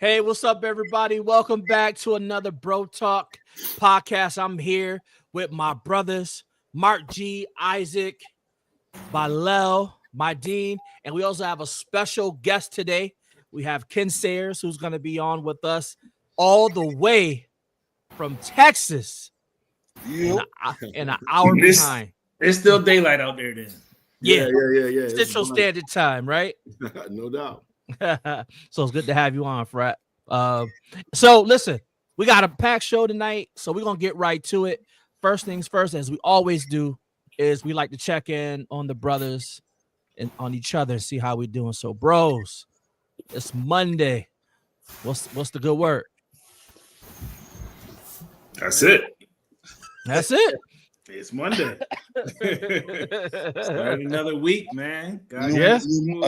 Hey, what's up, everybody? Welcome back to another Bro Talk podcast. I'm here with my brothers, Mark G, Isaac, Balel, my dean, and we also have a special guest today. We have Ken Sayers, who's going to be on with us all the way from Texas in an hour behind. It's still daylight out there then. Yeah. Central Standard Time, right? No doubt. So it's good to have you on, Frat. So listen, we got a packed show tonight, so we're gonna get right to it. First things first, as we always do, is we like to check in on the brothers and on each other and see how we're doing. So, bros, it's Monday. What's the good word? That's it. That's it. It's Monday. Start another week, man. A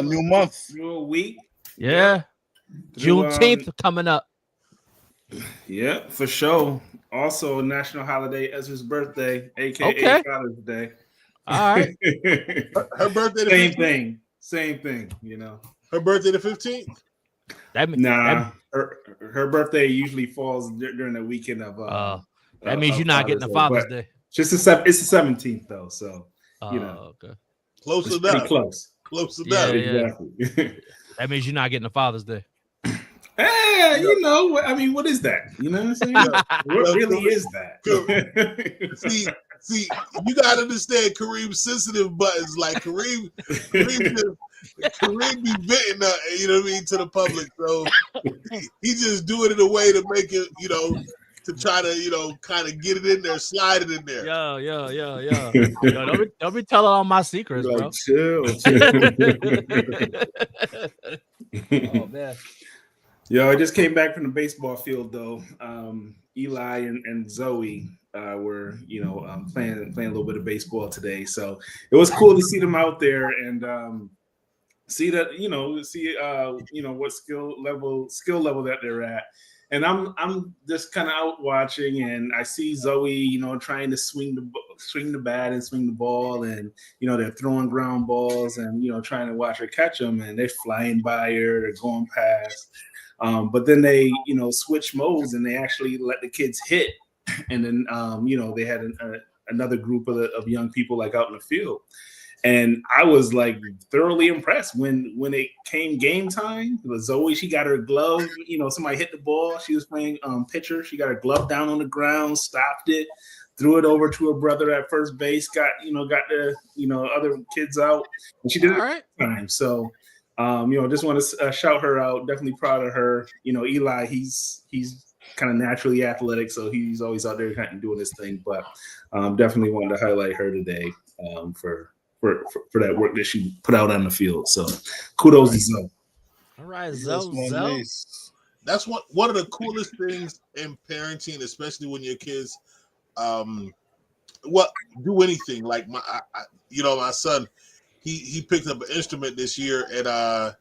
new month. New week. Yeah. Juneteenth coming up. Yeah, for sure. Also, national holiday, Ezra's birthday, aka Father's Day. All right. Her birthday. Same thing. You know, her birthday the 15th. Her birthday usually falls during the weekend of. That means you're not getting the Father's Day. It's the 17th though, so you know, okay. Close enough. Close enough. Exactly. That means you're not getting the Father's Day. Hey, you know, I mean, what is that? You know what I'm saying? What really is that? See, you gotta understand Kareem's sensitive buttons. Like Kareem be venting, you know what I mean, to the public. So he just do it in a way to make it, you know, to try to, kind of get it in there, slide it in there. Yo, don't be telling all my secrets, bro. Chill. Oh man. Yo, I just came back from the baseball field though. Eli and Zoe were, playing a little bit of baseball today. So it was cool to see them out there and see that, what skill level that they're at. And I'm just kind of out watching, and I see Zoe, trying to swing the bat and swing the ball, and they're throwing ground balls, and trying to watch her catch them, and they're flying by her, they're going past. But then they, switch modes, and they actually let the kids hit, and then they had another group of young people like out in the field. And I was like thoroughly impressed when it came game time. It was Zoe, she got her glove. Somebody hit the ball. She was playing pitcher. She got her glove down on the ground, stopped it, threw it over to her brother at first base. Got the other kids out, and she did it right time. So, just want to shout her out. Definitely proud of her. Eli, he's kind of naturally athletic, so he's always out there kind of doing his thing. But definitely wanted to highlight her today for that work that she put out on the field. So kudos to Zoe. All right, Zoe. That's one of the coolest things in parenting, especially when your kids do anything. Like my son, he picked up an instrument this year and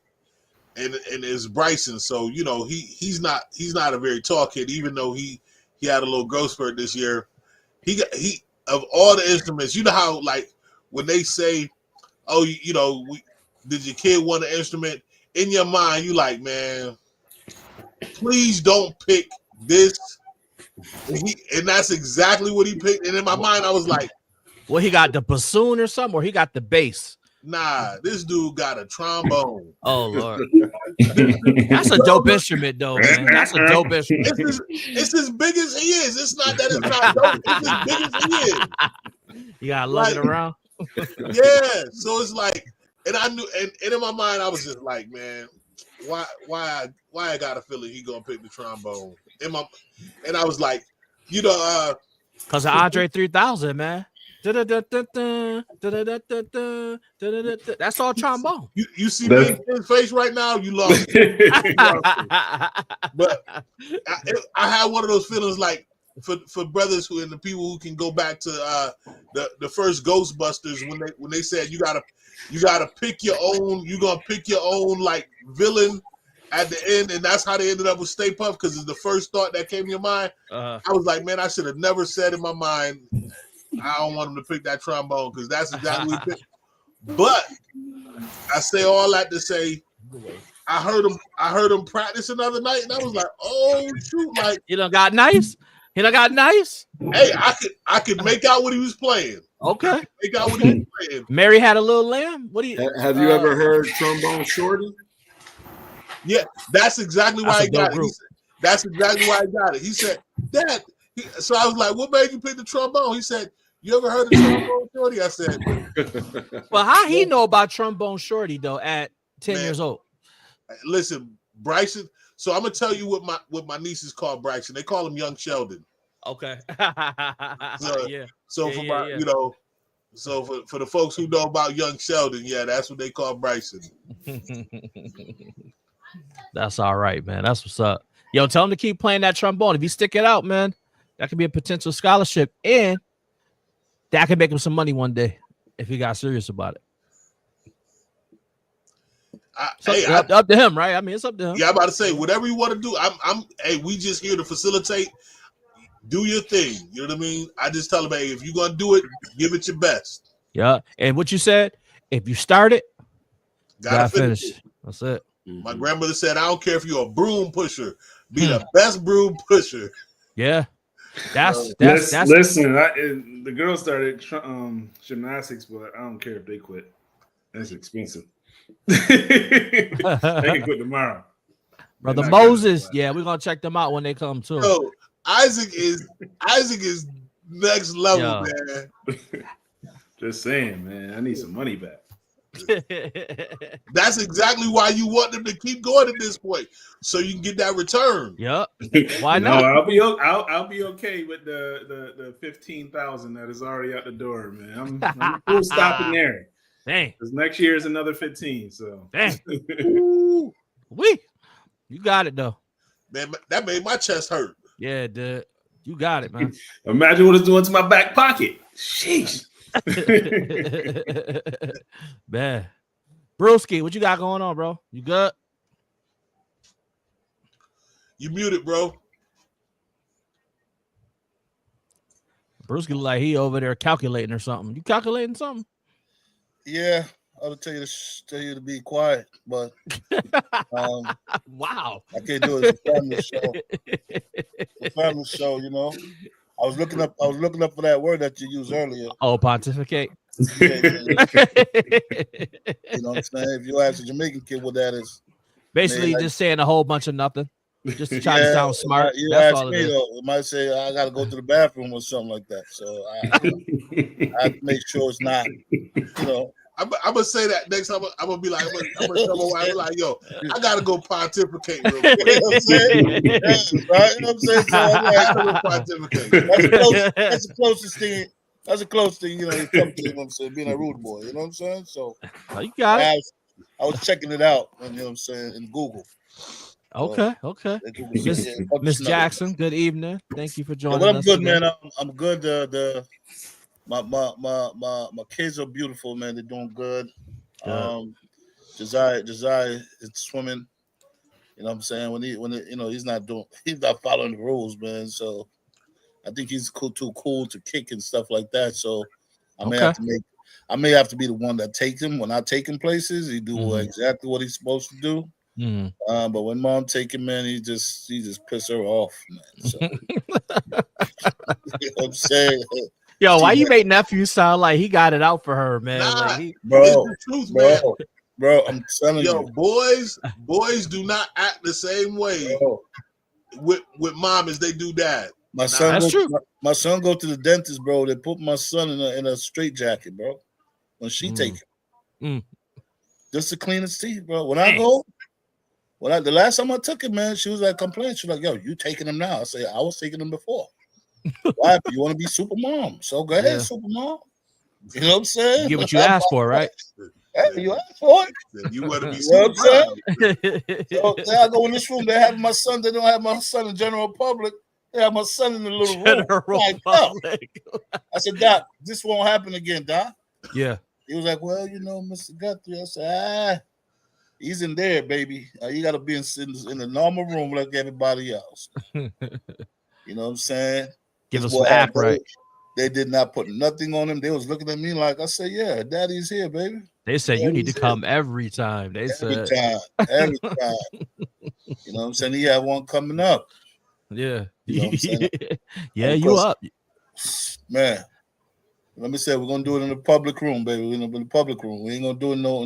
it's Bryson. So he's not a very tall kid, even though he had a little growth spurt this year. He of all the instruments, how like when they say, "Oh, did your kid want an instrument?" In your mind, you like, man, please don't pick this. And that's exactly what he picked. And in my mind, I was like, well, he got the bassoon or something, or he got the bass. Nah, this dude got a trombone. Oh Lord, that's a dope instrument, though, man. That's a dope instrument. It's as big as he is. It's not that it's not dope. It's as big as he is. You gotta lug it around. Yeah, so it's like, and I knew, and in my mind, I was just like, man, why I got a feeling he gonna pick the trombone? And I was like, because of Andre 3000, man. That's all trombone. You see me in his face right now, you lost. But I had one of those feelings like for brothers and the people who can go back to the first Ghostbusters when they said you gotta pick your own, you're gonna pick your own like villain at the end, and that's how they ended up with Stay Puft, because it's the first thought that came to your mind. I was like, man, I should have never said in my mind, I don't want him to pick that trombone, because that's exactly what he picked. But I say all that to say, I heard him practice another night, and I was like, oh shoot, like You done got nice. He done got nice. hey, I could make out what he was playing. Okay. Make out what he was playing. Mary had a little lamb. What do you Have you ever heard Trombone Shorty? Yeah, that's exactly why I got it. Group. That's exactly why I got it. He said, Dad. So I was like, what made you pick the trombone? He said, you ever heard of Trombone Shorty? I said, well, how he know about Trombone Shorty though at 10 years old? Listen, Bryson. So I'm gonna tell you what my nieces call Bryson. They call him Young Sheldon. Okay. So, yeah. So for my, you know, so for the folks who know about Young Sheldon, yeah, that's what they call Bryson. That's all right, man. That's what's up. Yo, tell him to keep playing that trombone. If you stick it out, man, that could be a potential scholarship, and that could make him some money one day if he got serious about it. Up to him, right? I mean, it's up to him. Yeah, I'm about to say whatever you want to do. Hey, we just here to facilitate. Do your thing. You know what I mean? I just tell him, hey, if you're gonna do it, give it your best. Yeah, and what you said, if you start it, gotta finish it. That's it. My grandmother said, I don't care if you're a broom pusher, be the best broom pusher. Yeah. That's listen. The girls started gymnastics, but I don't care if they quit. That's expensive. They can quit tomorrow. Brother Moses, yeah, we're gonna check them out when they come too. Yo, Isaac is next level, man. Just saying, man. I need some money back. That's exactly why you want them to keep going at this point, so you can get that return. Yep. Why not? No, I'll be okay with the 15,000 that is already out the door, man. I'm cool stopping there. Dang. Because next year is another 15. So dang. You got it though. Man, that made my chest hurt. Yeah, dude. You got it, man. Imagine what it's doing to my back pocket. Sheesh. Man. Broski, what you got going on, bro? You good? You muted, bro. Broski look like he over there calculating or something. You calculating something? Yeah, I would tell you to be quiet, but wow, I can't do it. It's a family show. It's a family show, you know. I was looking up for that word that you used earlier. Oh, pontificate. Yeah. You know what I'm saying? If you ask a Jamaican kid what that is, basically man, just saying a whole bunch of nothing, just to try to sound smart. That's all it is. It might say I got to go to the bathroom or something like that. So I have to make sure it's not, you know. I'm gonna say that next time. I'm gonna be like, I'm gonna tell my wife, like, yo, I gotta go pontificate real quick. You know what I'm saying? Right? You know what I'm saying? So I'm like, pontificate. That's the closest thing. That's the closest thing, you know, you come to, you know what I'm saying, being a rude boy, you know what I'm saying? So you got it. I was checking it out, you know what I'm saying, in Google. Okay. Miss Jackson, good evening. Thank you for joining us. I'm good, today. Man. I'm good. My kids are beautiful, man. They're doing good. Josiah is swimming. You know what I'm saying? When you know, he's not following the rules, man. So I think he's too cool to kick and stuff like that. So I may have to be the one that takes him. When I take him places, he do exactly what he's supposed to do. But when mom take him, man, he just piss her off, man. So, you know what I'm saying? Yo, why you make nephew sound like he got it out for her, man? Nah, like bro, truth, man. Bro, I'm telling you. Boys do not act the same way with mom as they do dad. My son go to the dentist, bro. They put my son in a straitjacket, bro. When she take him, just to clean his teeth, bro. When I go, the last time I took him, man, she was like complaining. She was like, "Yo, you taking him now?" I say, "I was taking him before." Why? You want to be super mom? So go ahead, super mom. You know what I'm saying? You get what you asked for, right? Hey, you asked for it. You want to be super mom. So I go in this room. They have my son. They don't have my son in general public. They have my son in the little room. Like, I said, "Doc, this won't happen again, Doc." Yeah. He was like, "Well, you know, Mr. Guthrie." I said, he's in there, baby. You got to be in the normal room like everybody else. You know what I'm saying? Give us some act right. They did not put nothing on him. They was looking at me like, I said, yeah, daddy's here, baby. They said you need to come every time. They said every time. You know what I'm saying? He had one coming up. Yeah. You know what I'm saying? Yeah, you up. Man. Let me say, we're gonna do it in the public room, baby. We're in the public room. We ain't gonna do it no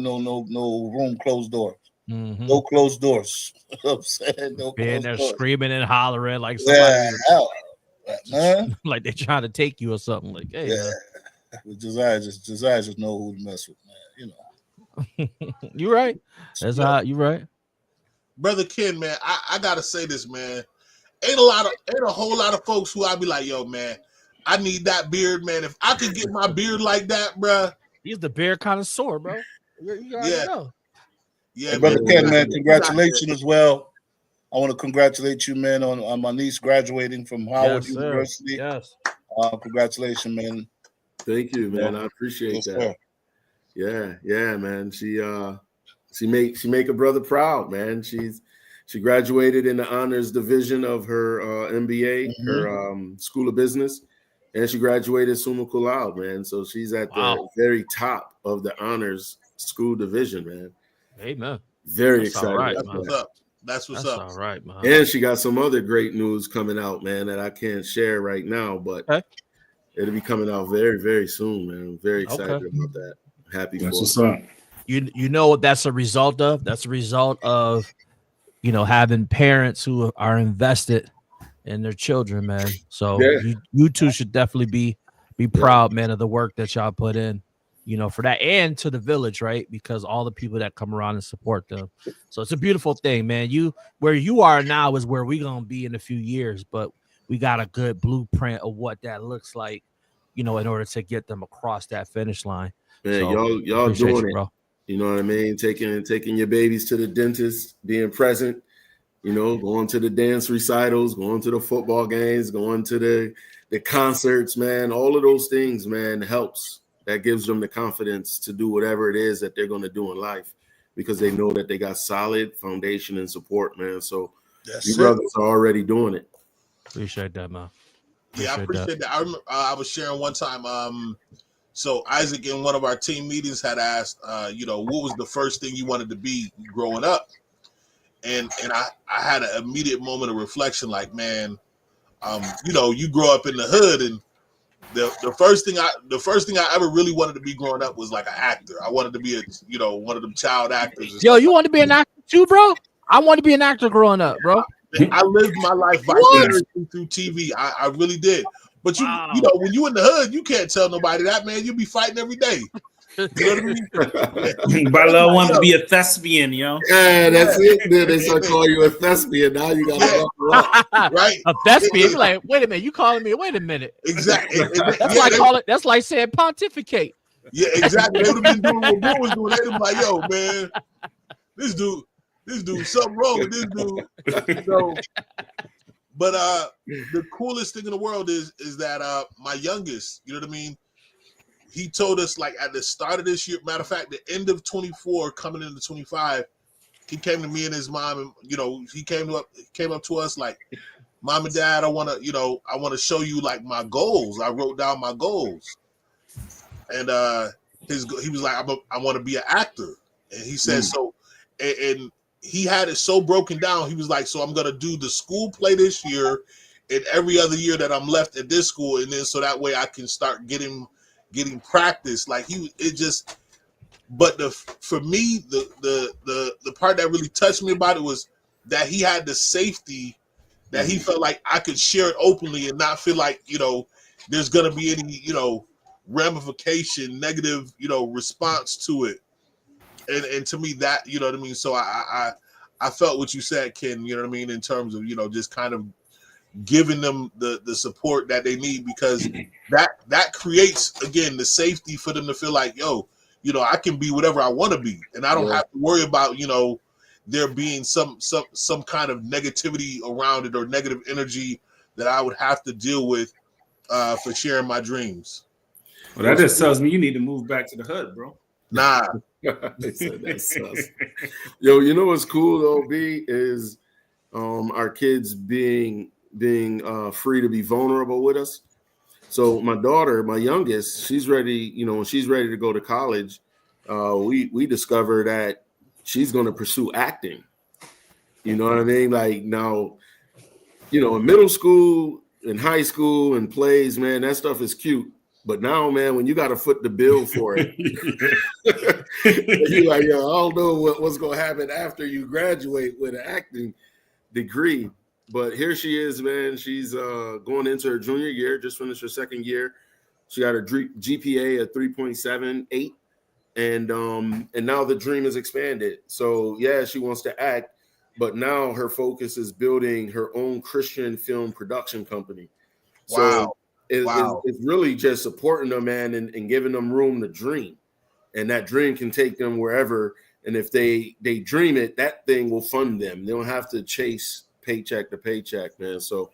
room closed doors. Mm-hmm. No closed doors. You know what I'm saying? No being there doors. screaming and hollering like somebody man. like they're trying to take you or something. Like, hey, Josiah just know who to mess with, man. You know. You right. That's how you right. Brother Ken, man, I gotta say this, man. Ain't a whole lot of folks who I'd be like, yo, man, I need that beard, man. If I could get my beard like that, bro. He's the beard connoisseur, bro. You already know. Yeah, hey, brother Ken, man, congratulations as well. I want to congratulate you, man, on my niece graduating from Howard University. Yes. Congratulations, man. Thank you, man. I appreciate that. Yeah, man. She make a brother proud, man. She graduated in the honors division of her MBA, her School of Business, and she graduated summa cum laude, man. So she's at the very top of the honors school division, man. Amen. Very excited. Right, That's what's up. All right, man. And she got some other great news coming out, man, that I can't share right now, but it'll be coming out very, very soon, man. I'm very excited about that. Happy for what's up. You know what that's a result of? That's a result of, having parents who are invested in their children, man. So you two should definitely be proud, man, of the work that y'all put in, for that, and to the village, right? Because all the people that come around and support them. So it's a beautiful thing, man. Where you are now is where we're gonna be in a few years, but we got a good blueprint of what that looks like, in order to get them across that finish line. Man, so, y'all doing it, bro. You know what I mean? Taking your babies to the dentist, being present, going to the dance recitals, going to the football games, going to the concerts, man. All of those things, man, helps. That gives them the confidence to do whatever it is that they're going to do in life, because they know that they got solid foundation and support, man. So you brothers are already doing it. Appreciate that, man. I appreciate that. I remember I was sharing one time. So Isaac in one of our team meetings had asked, what was the first thing you wanted to be growing up? And I had an immediate moment of reflection, like, man, you grow up in the hood, and the first thing I ever really wanted to be growing up was like an actor. I wanted to be one of them child actors. Yo, you want to be an actor too, bro? I wanted to be an actor growing up, bro. I lived my life vicariously through TV. I really did. But when you in the hood, you can't tell nobody that, man. You'll be fighting every day. You know what I mean? Balo wanted to be a thespian, yo. Yeah, that's it. Then they start calling you a thespian. Now you got to right? A thespian. You're like, wait a minute, you calling me? Wait a minute. Exactly. That's like saying pontificate. Yeah, exactly. They would have been doing what Bro was doing. They'd have been like, yo, man, this dude, something wrong with this dude. So, but the coolest thing in the world is that my youngest, you know what I mean? He told us, like, at the start of this year, matter of fact, the end of 24, coming into 25, he came to me and his mom, and he came up to us like, Mom and Dad, I want to show you like my goals. I wrote down my goals, and he was like, I want to be an actor, and he said so, and he had it so broken down. He was like, so I'm gonna do the school play this year, and every other year that I'm left at this school, and then so that way I can start getting practice. Like but for me, the part that really touched me about it was that he had the safety that he felt like I could share it openly and not feel like, there's gonna be any, ramification, negative, response to it. And to me that, you know what I mean? So I felt what you said, Ken, you know what I mean, in terms of, just kind of giving them the support that they need, because that creates, again, the safety for them to feel like, yo, I can be whatever I want to be, and I don't have to worry about, there being some kind of negativity around it or negative energy that I would have to deal with for sharing my dreams. Well, that just tells me you need to move back to the hood, bro. Nah. That's sus. Yo, you know what's cool though, B, is our kids being free to be vulnerable with us. So my daughter, my youngest, she's ready. You know, when she's ready to go to college, we discover that she's going to pursue acting. You know what I mean? Like now, you know, in middle school, in high school, and plays, man, that stuff is cute. But now, man, when you got to foot the bill for it, you're like, yo, I don't know what's going to happen after you graduate with an acting degree. But here she is, man. She's going into her junior year, just finished her second year. She got a GPA of 3.78, and now the dream is expanded. So yeah, she wants to act, but now her focus is building her own Christian film production company. So it's really just supporting them, man, and giving them room to dream, and that dream can take them wherever. And if they dream it, that thing will fund them. They don't have to chase paycheck to paycheck, man. So,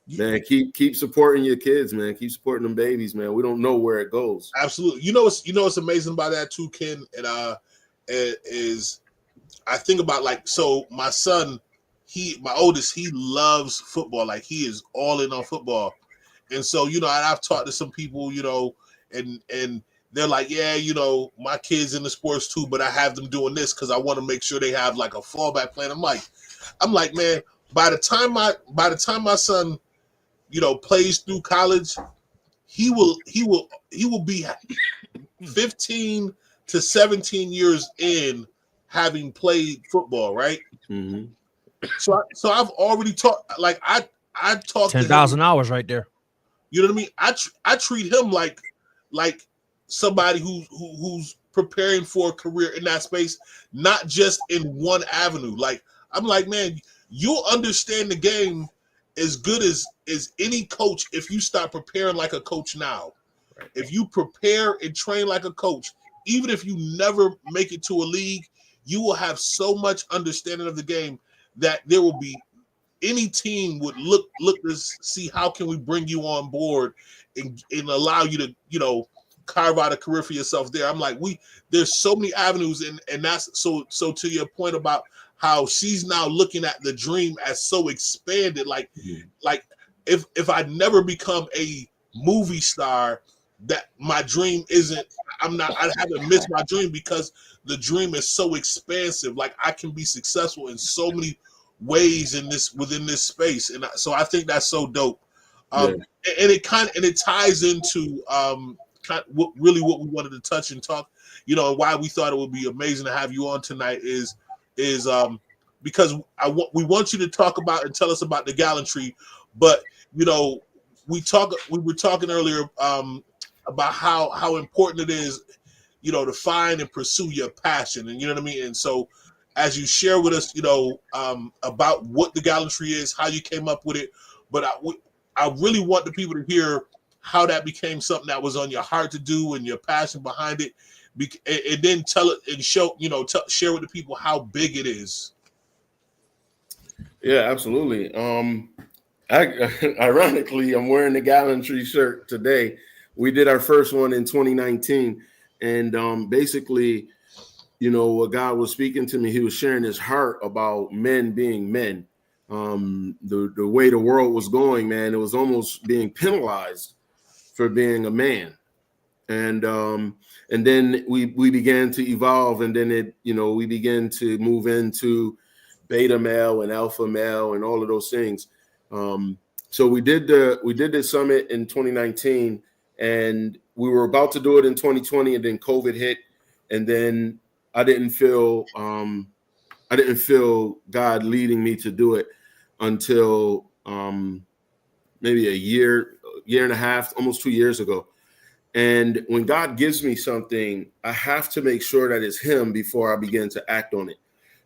man, keep supporting your kids, man. Keep supporting them babies, man. We don't know where it goes. Absolutely. You know what's amazing about that too, Ken, and is I think about, like, so my son, my oldest, he loves football. Like, he is all in on football. And so, you know, I've talked to some people, you know, and they're like, yeah, you know, my kid's in the sports too, but I have them doing this because I want to make sure they have like a fallback plan. I'm like, man, by the time my son, you know, plays through college, he will be 15 to 17 years in having played football, right? Mm-hmm. So I've already talked, like I talked 10,000 hours right there. You know what I mean? I treat him like somebody who's preparing for a career in that space, not just in one avenue. Like, I'm like, man, you'll understand the game as good as any coach if you start preparing like a coach now. Right. If you prepare and train like a coach, even if you never make it to a league, you will have so much understanding of the game that there will be any team would look to see how can we bring you on board and allow you to, you know, carve out a career for yourself there. I'm like, there's so many avenues, and that's so to your point about how she's now looking at the dream as so expanded. Like, like if I never become a movie star, that my dream isn't, I haven't missed my dream because the dream is so expansive. Like, I can be successful in so many ways within this space, and so I think that's so dope. And it ties into what we wanted to touch and talk, you know, and why we thought it would be amazing to have you on tonight is because we want you to talk about and tell us about the gallantry, but you know, we were talking earlier about how important it is, you know, to find and pursue your passion, and you know what I mean. And so, as you share with us, you know, about what the gallantry is, how you came up with it, but I really want the people to hear how that became something that was on your heart to do and your passion behind it, and then tell it and show, you know, share with the people how big it is. Yeah, absolutely. Ironically, I'm wearing the gallantry shirt today. We did our first one in 2019, and basically, you know, what God was speaking to me, he was sharing his heart about men being men. The way the world was going, man, it was almost being penalized for being a man. And then we began to evolve, and then we began to move into beta male and alpha male and all of those things. So we did the summit in 2019, and we were about to do it in 2020, and then COVID hit, and then I didn't feel God leading me to do it until maybe a year and a half, almost 2 years ago. And when God gives me something, I have to make sure that it's him before I begin to act on it,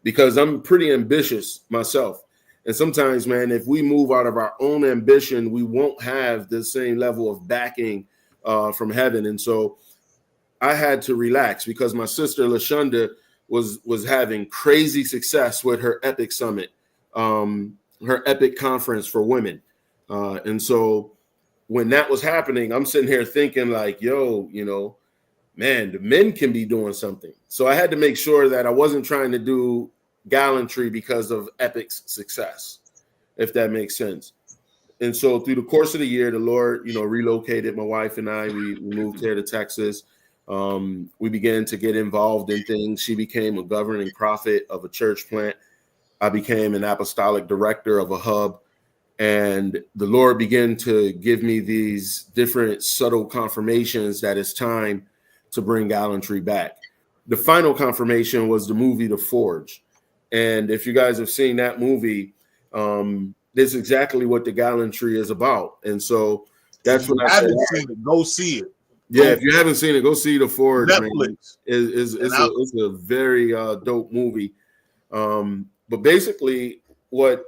because I'm pretty ambitious myself. And sometimes, man, if we move out of our own ambition, we won't have the same level of backing from heaven. And so I had to relax, because my sister LaShonda was having crazy success with her Epic Summit, her Epic Conference for women. And so when that was happening, I'm sitting here thinking like, yo, man, the men can be doing something. So I had to make sure that I wasn't trying to do gallantry because of Epic's success, if that makes sense. And so through the course of the year, the Lord, relocated my wife and I. We moved here to Texas. We began to get involved in things. She became a governing prophet of a church plant. I became an apostolic director of a hub. And the Lord began to give me these different subtle confirmations that it's time to bring gallantry back. The final confirmation was the movie The Forge. And if you guys have seen that movie, this is exactly what the gallantry is about. And so that's what I haven't seen it. Go see it. Yeah, if you haven't seen it, go see The Forge. Netflix. It's a very dope movie. But basically, what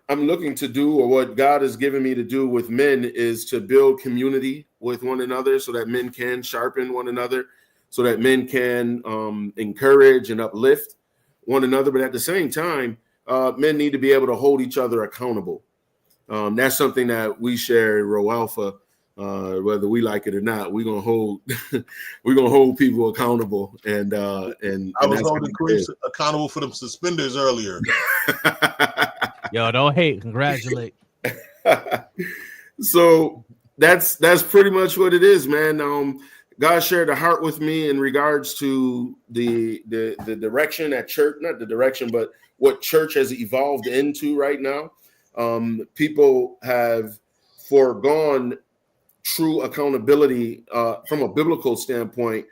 I'm looking to do, or what God has given me to do with men, is to build community with one another so that men can sharpen one another, so that men can encourage and uplift one another. But at the same time, men need to be able to hold each other accountable. That's something that we share at Rho Alpha. Whether we like it or not, we're gonna hold people accountable. And I was holding Chris accountable for them suspenders earlier. Yo, don't hate, congratulate. So that's pretty much what it is, man. God shared a heart with me in regards to the direction at church, not the direction, but what church has evolved into right now. People have foregone true accountability from a biblical standpoint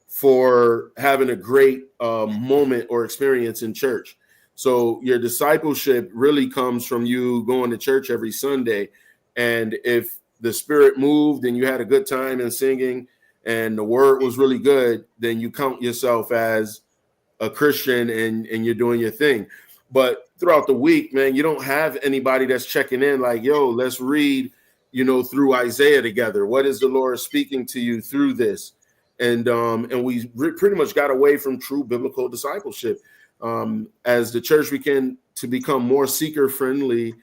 for having a great moment or experience in church. So your discipleship really comes from you going to church every Sunday. And if the Spirit moved and you had a good time in singing and the word was really good, then you count yourself as a Christian and you're doing your thing. But throughout the week, man, you don't have anybody that's checking in like, yo, let's read, through Isaiah together. What is the Lord speaking to you through this? And we pretty much got away from true biblical discipleship. As the church began to become more seeker friendly,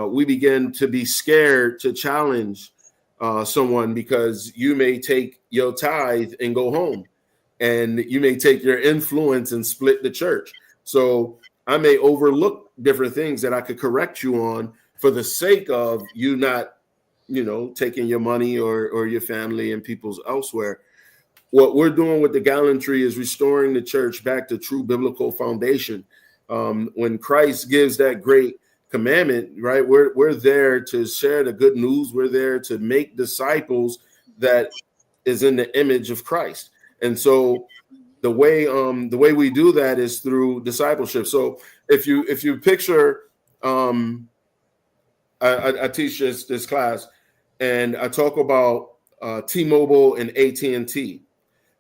we began to be scared to challenge someone, because you may take your tithe and go home, and you may take your influence and split the church. So I may overlook different things that I could correct you on for the sake of you not, taking your money or your family and people's elsewhere. What we're doing with the gallantry is restoring the church back to true biblical foundation. When Christ gives that great commandment, right, we're there to share the good news. We're there to make disciples that is in the image of Christ. And so the way we do that is through discipleship. So if you picture, I teach this class, and I talk about T-Mobile and AT&T.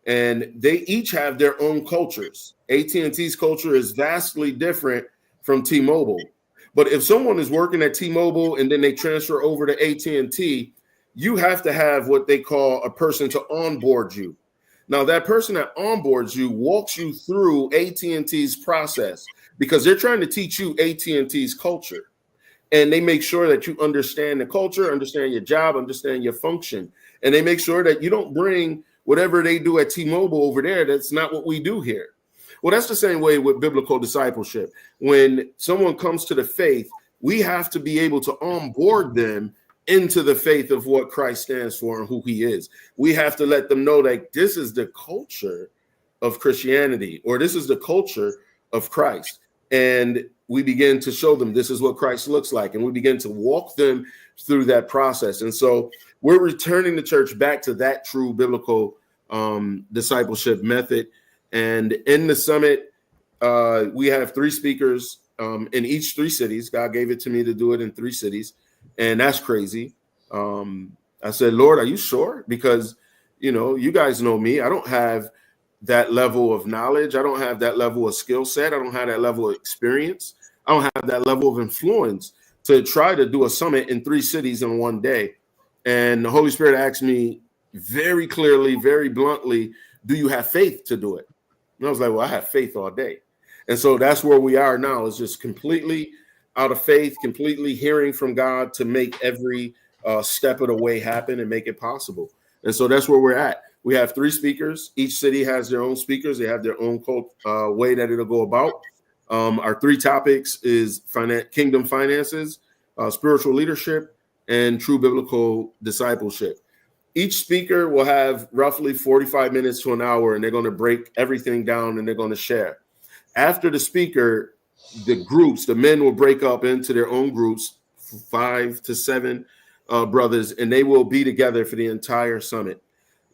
And they each have their own cultures. AT&T's culture is vastly different from T-Mobile. But if someone is working at T-Mobile and then they transfer over to AT&T, you have to have what they call a person to onboard you. Now, that person that onboards you walks you through AT&T's process, because they're trying to teach you AT&T's culture. And they make sure that you understand the culture, understand your job, understand your function. And they make sure that you don't bring whatever they do at T-Mobile over there. That's not what we do here. Well, that's the same way with biblical discipleship. When someone comes to the faith, we have to be able to onboard them into the faith of what Christ stands for and who he is. We have to let them know that this is the culture of Christianity, or this is the culture of Christ. And we begin to show them this is what Christ looks like. And we begin to walk them through that process. And so we're returning the church back to that true biblical discipleship method. And in the summit, we have 3 speakers in each 3 cities. God gave it to me to do it in 3 cities. And that's crazy. I said, Lord, are you sure? Because, you guys know me. I don't have that level of knowledge. I don't have that level of skill set. I don't have that level of experience. I don't have that level of influence to try to do a summit in 3 cities in one day. And the Holy Spirit asked me very clearly, very bluntly, do you have faith to do it? And I was like, well, I have faith all day. And so that's where we are now, is just completely out of faith, completely hearing from God to make every step of the way happen and make it possible. And so that's where we're at. We have 3 speakers. Each city has their own speakers. They have their own way that it'll go about. Our 3 topics is kingdom finances, spiritual leadership, and true biblical discipleship. Each speaker will have roughly 45 minutes to an hour, and they're going to break everything down and they're going to share. After the speaker, the men will break up into their own groups, 5 to 7 brothers, and they will be together for the entire summit.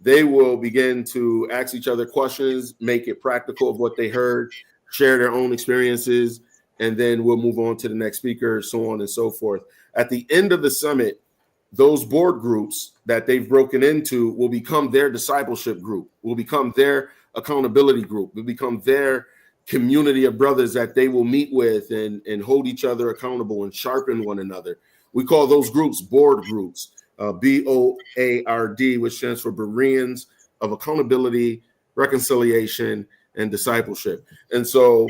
They will begin to ask each other questions, make it practical of what they heard, share their own experiences, and then we'll move on to the next speaker, so on and so forth. At the end of the summit, those board groups that they've broken into will become their discipleship group, will become their accountability group, will become their community of brothers that they will meet with and hold each other accountable and sharpen one another. We call those groups board groups. BOARD, which stands for Bereans of Accountability, Reconciliation, and Discipleship. And so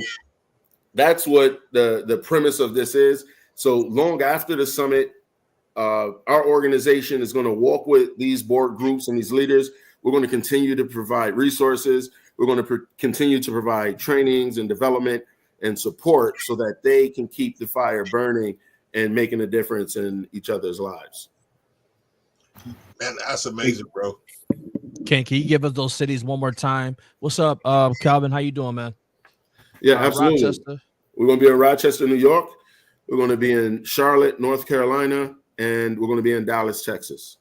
that's what the premise of this is. So long after the summit, our organization is going to walk with these board groups and these leaders. We're going to continue to provide resources. We're going to continue to provide trainings and development and support so that they can keep the fire burning and making a difference in each other's lives. Man, that's amazing, bro. Can you give us those cities one more time? What's up, Calvin? How you doing, man? Yeah, absolutely. Rochester. We're going to be in Rochester, New York. We're going to be in Charlotte, North Carolina, and we're going to be in Dallas, Texas.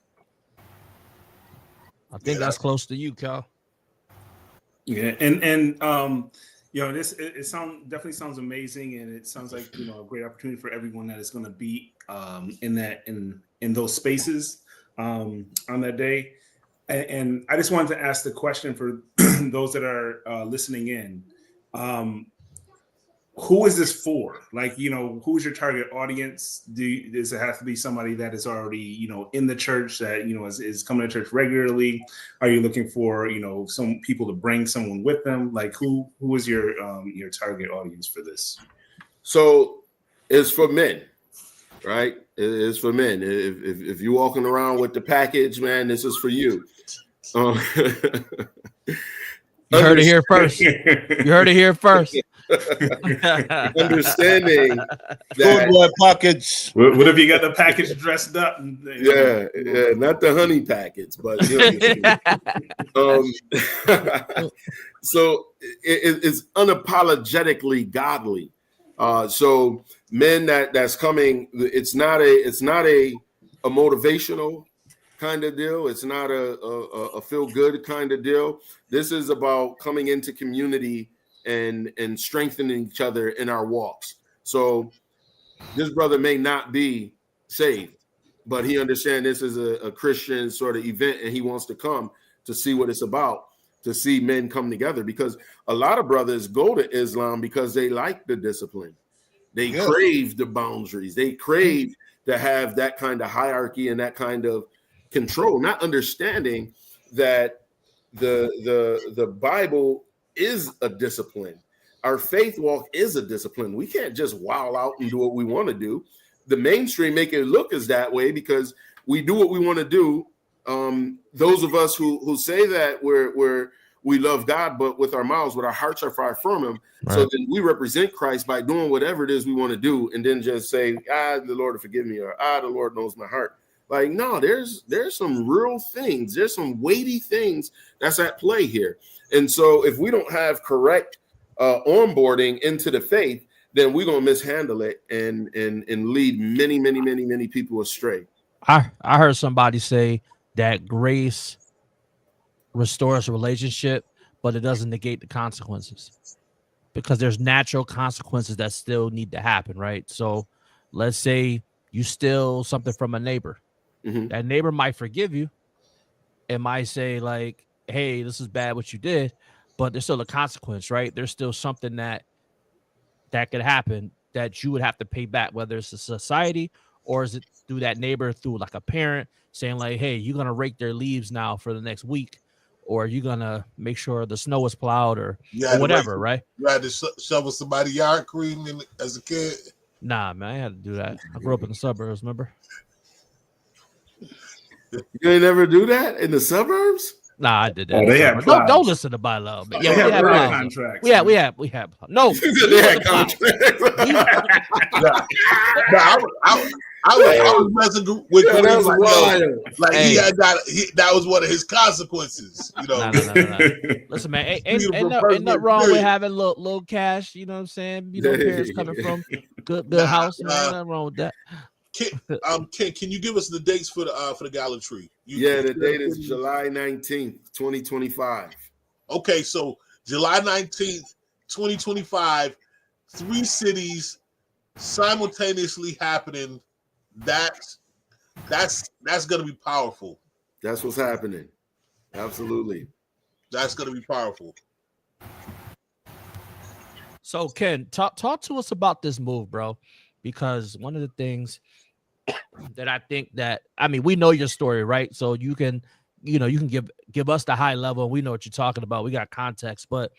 I think that's close to you, Cal. Yeah, and this it definitely sounds amazing, and it sounds like a great opportunity for everyone that is going to be in those spaces on that day. And I just wanted to ask the question for those that are listening in. Who is this for? Like, who's your target audience? Does it have to be somebody that is already, in the church that, is coming to church regularly? Are you looking for, some people to bring someone with them? Like who is your target audience for this? So it's for men, right? It's for men. If you're walking around with the package, man, this is for you. You heard it here first. Understanding that package. What if you got the package dressed up? Yeah, not the honey packets, but so it's unapologetically godly. So men that's coming, it's not a motivational kind of deal. It's not a feel good kind of deal. This is about coming into community and strengthening each other in our walks. So this brother may not be saved, but he understands this is a Christian sort of event, and he wants to come to see what it's about, to see men come together, because a lot of brothers go to Islam because they like the discipline. They crave the boundaries. They crave to have that kind of hierarchy and that kind of control, not understanding that the Bible is a discipline. Our faith walk is a discipline. We can't just wow out and do what we want to do. The mainstream make it look as that way because we do what we want to do. Those of us who say that we love God, but with our mouths, with our hearts are far from him. Right. So then we represent Christ by doing whatever it is we want to do, and then just say, the Lord will forgive me, or the Lord knows my heart. Like, no, there's some real things. There's some weighty things that's at play here. And so if we don't have correct onboarding into the faith, then we're going to mishandle it and lead many people astray. I heard somebody say that grace restores a relationship, but it doesn't negate the consequences, because there's natural consequences that still need to happen, right? So let's say you steal something from a neighbor. Mm-hmm. That neighbor might forgive you and might say, like, hey, this is bad what you did, but there's still a consequence, right? There's still something that could happen that you would have to pay back, whether it's a society or is it through that neighbor, through like a parent saying like, hey, you're going to rake their leaves now for the next week, or you're going to make sure the snow is plowed or whatever, right? You had to shovel somebody's yard cream as a kid? Nah, man, I had to do that. I grew up in the suburbs, remember? You ain't never do that in the suburbs? Nah, I did that. Oh, they have don't listen to bRho. But yeah, they have real clouds. contracts. We have. No, They had contracts. I was messing with Yeah, that's like, wild. like Hey. that was one of his consequences. You know, No. Listen, man, ain't nothing wrong with having little cash. You know what I'm saying? You know, parents coming from good house. Man, nothing wrong with that. Can you give us the dates for the gallantry? The date is July 19th, 2025. Okay, so July 19th, 2025, 3 cities simultaneously happening. That's gonna be powerful. That's what's happening. Absolutely. That's gonna be powerful. So Ken, talk to us about this move, bro, because one of the things that I think that, I mean, we know your story, right? So you can give us the high level, and we know what you're talking about. We got context, but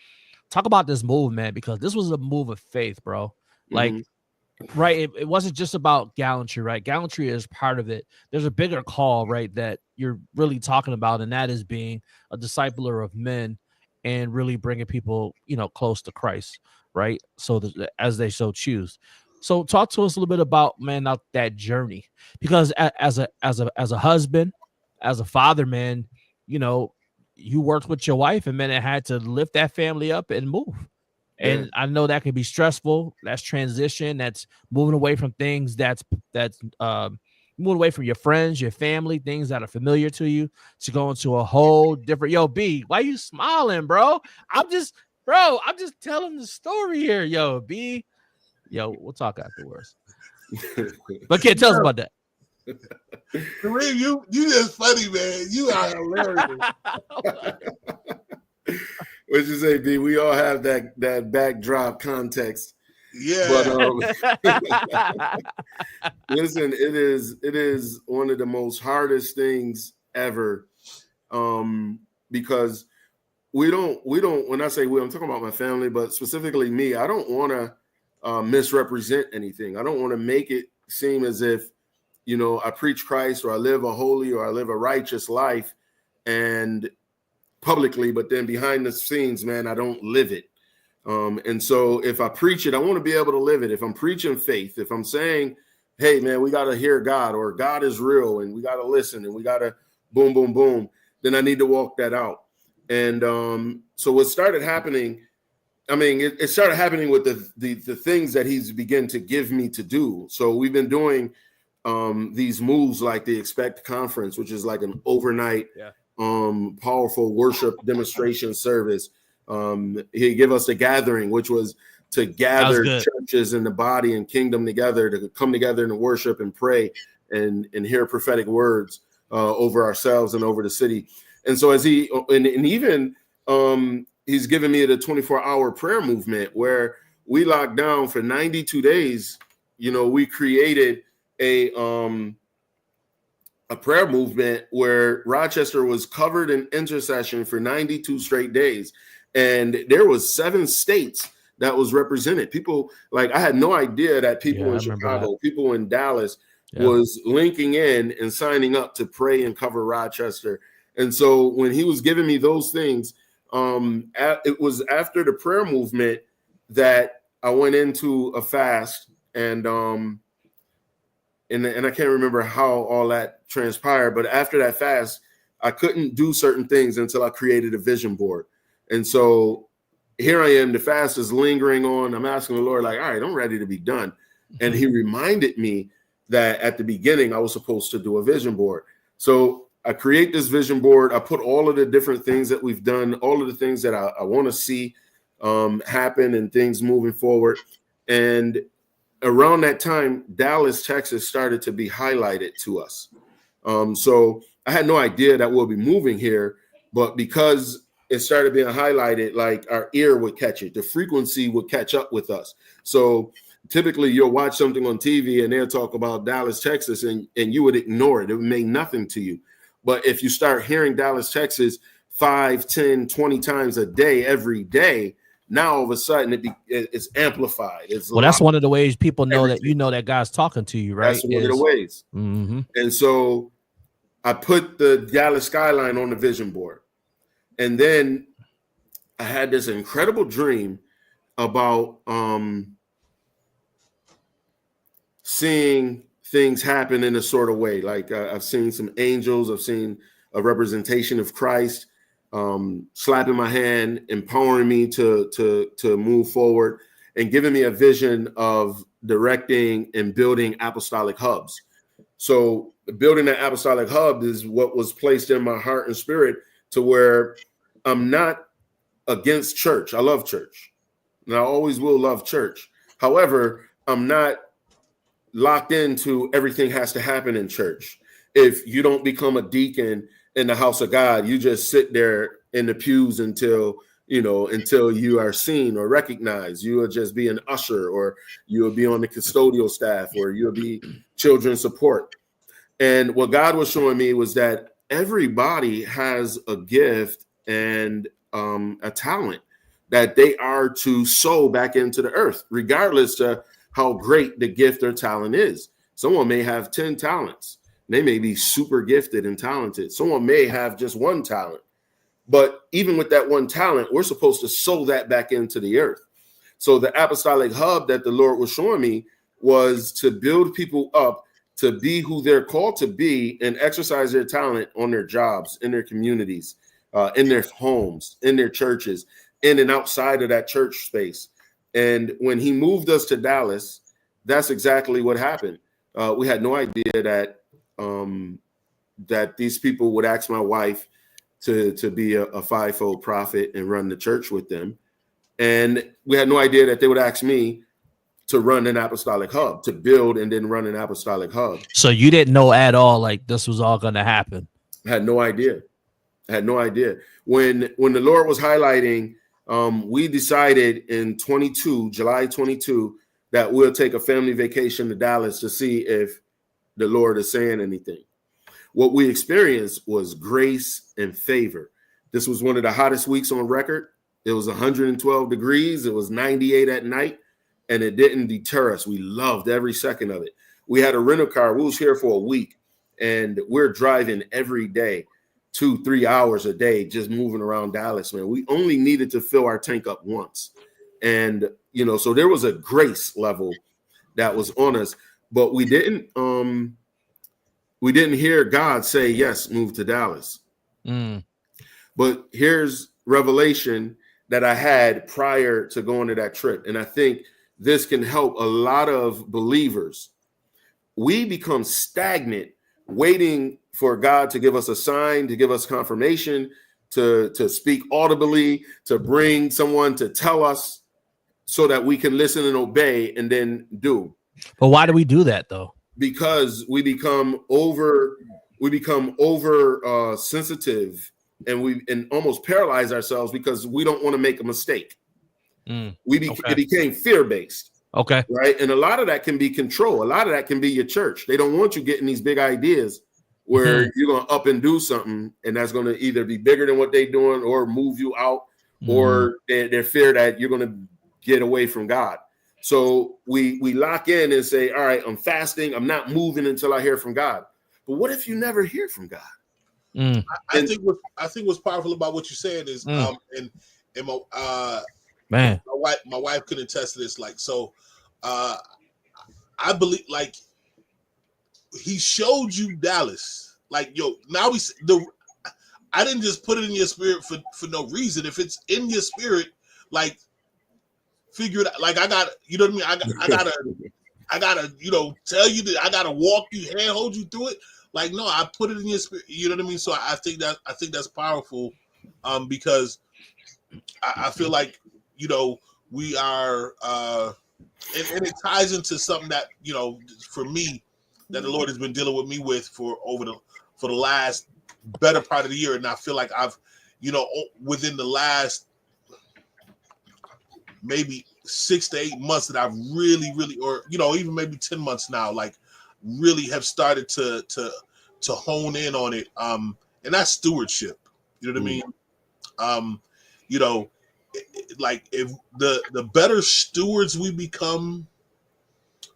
talk about this move, man, because this was a move of faith, bro. Like, right, it wasn't just about gallantry, right? Gallantry is part of it. There's a bigger call, right, that you're really talking about, and that is being a discipler of men and really bringing people, close to Christ, right? So as they so choose. So talk to us a little bit about, man, that journey, because as a husband, as a father, man, you worked with your wife, and man, it had to lift that family up and move. And I know that can be stressful. That's transition. That's moving away from things. That's moving away from your friends, your family, things that are familiar to you, to go into a whole different. Yo, B, why you smiling, bro? I'm just telling the story here. Yo, B. Yo, we'll talk afterwards. But kid, tell us about that. Kareem, you just funny, man. You are hilarious. What'd you say, B? We all have that backdrop context. Yeah. But listen, it is one of the most hardest things ever. Because we don't, when I say we, I'm talking about my family, but specifically me, I don't want to misrepresent anything. I don't want to make it seem as if, I preach Christ, or I live a holy, or I live a righteous life and publicly, but then behind the scenes, man, I don't live it. And so if I preach it, I want to be able to live it. If I'm preaching faith, if I'm saying, hey, man, we got to hear God, or God is real, and we got to listen, and we got to boom, boom, boom, then I need to walk that out. And so what started happening, it started happening with the things that he's begun to give me to do. So we've been doing these moves like the Expect Conference, which is like an overnight powerful worship demonstration service. He gave us a gathering, which was to gather churches in the body and kingdom together, to come together and worship and pray and hear prophetic words over ourselves and over the city. And so as he's given me the 24-hour prayer movement, where we locked down for 92 days. We created a prayer movement where Rochester was covered in intercession for 92 straight days. And there was 7 states that was represented. People, like, I had no idea that people in Chicago, people in Dallas was linking in and signing up to pray and cover Rochester. And so when he was giving me those things, it was after the prayer movement that I went into a fast, and I can't remember how all that transpired, but after that fast, I couldn't do certain things until I created a vision board. And so here I am, the fast is lingering on. I'm asking the Lord, like, all right, I'm ready to be done. And he reminded me that at the beginning, I was supposed to do a vision board. So I create this vision board. I put all of the different things that we've done, all of the things that I want to see happen and things moving forward. And around that time, Dallas, Texas started to be highlighted to us. So I had no idea that we'll be moving here, but because it started being highlighted, like, our ear would catch it. The frequency would catch up with us. So typically you'll watch something on TV and they'll talk about Dallas, Texas, and you would ignore it. It would mean nothing to you. But if you start hearing Dallas, Texas 5, 10, 20 times a day, every day, now all of a sudden it's amplified. That's one of the ways people know that that God's talking to you, right? That's one of the ways. Mm-hmm. And so I put the Dallas skyline on the vision board. And then I had this incredible dream about seeing things happen in a sort of way. Like I've seen some angels, I've seen a representation of Christ slapping my hand, empowering me to move forward, and giving me a vision of directing and building apostolic hubs. So building that apostolic hub is what was placed in my heart and spirit, to where I'm not against church. I love church, and I always will love church. However, I'm not locked into everything has to happen in church. If you don't become a deacon in the house of God, you just sit there in the pews until you are seen or recognized. You will just be an usher, or you'll be on the custodial staff, or you'll be children's support. And what God was showing me was that everybody has a gift and a talent that they are to sow back into the earth, regardless of how great the gift or talent is. Someone may have 10 talents. They may be super gifted and talented. Someone may have just one talent. But even with that one talent, we're supposed to sow that back into the earth. So the apostolic hub that the Lord was showing me was to build people up to be who they're called to be and exercise their talent on their jobs, in their communities, in their homes, in their churches, in and outside of that church space. And when he moved us to Dallas, that's exactly what happened. We had no idea that these people would ask my wife to be a fivefold prophet and run the church with them. And we had no idea that they would ask me to run an apostolic hub, to build and then run an apostolic hub. So you didn't know at all, like this was all going to happen? I had no idea. When the Lord was highlighting, we decided in July 22, that we'll take a family vacation to Dallas to see if the Lord is saying anything. What we experienced was grace and favor. This was one of the hottest weeks on record. It was 112 degrees. It was 98 at night, and it didn't deter us. We loved every second of it. We had a rental car. We was here for a week, and we're driving every day, 2-3 hours a day, just moving around Dallas, man. We only needed to fill our tank up once. And, so there was a grace level that was on us, but we didn't hear God say, yes, move to Dallas. But here's revelation that I had prior to going to that trip. And I think this can help a lot of believers. We become stagnant waiting for God to give us a sign, to give us confirmation, to speak audibly, to bring someone to tell us so that we can listen and obey and then do. But why do we do that though? Because we become over sensitive, and almost paralyze ourselves because we don't want to make a mistake. It became fear-based. Okay. Right. And a lot of that can be control. A lot of that can be your church. They don't want you getting these big ideas where you're going to up and do something, and that's going to either be bigger than what they're doing or move you out, or they're fear that you're going to get away from God. So we lock in and say, all right, I'm fasting. I'm not moving until I hear from God. But what if you never hear from God? I think what's powerful about what you're saying is, and my wife could attest to this. Like, so, I believe, like, he showed you Dallas. Like, I didn't just put it in your spirit for no reason. If it's in your spirit, like, figure it out. Like, I got, you know what I mean? I gotta, tell you that I gotta walk you, hold you through it. Like, no, I put it in your spirit. You know what I mean? So I think that's powerful, because I feel like, we are, and it ties into something that, for me, that the Lord has been dealing with me with for the last better part of the year. And I feel like I've, within the last maybe 6 to 8 months that I've really, or, even maybe 10 months now, like, really have started to hone in on it. And that's stewardship. You know what I mean? Like, if the better stewards we become,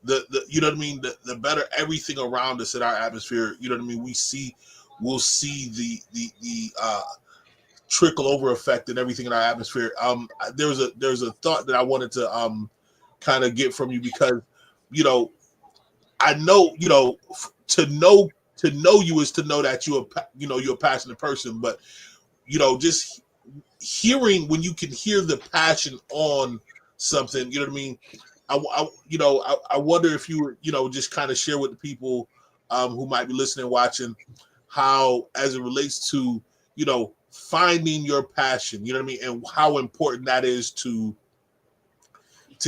the you know what I mean, the better everything around us in our atmosphere, you know what I mean, we'll see the trickle over effect and everything in our atmosphere. There's a thought that I wanted to kind of get from you, because I know to know you is to know that you're a passionate person, but just hearing when you can hear the passion on something, you know what I mean. I wonder if you were just kind of share with the people who might be listening, watching, how as it relates to finding your passion, you know what I mean, and how important that is to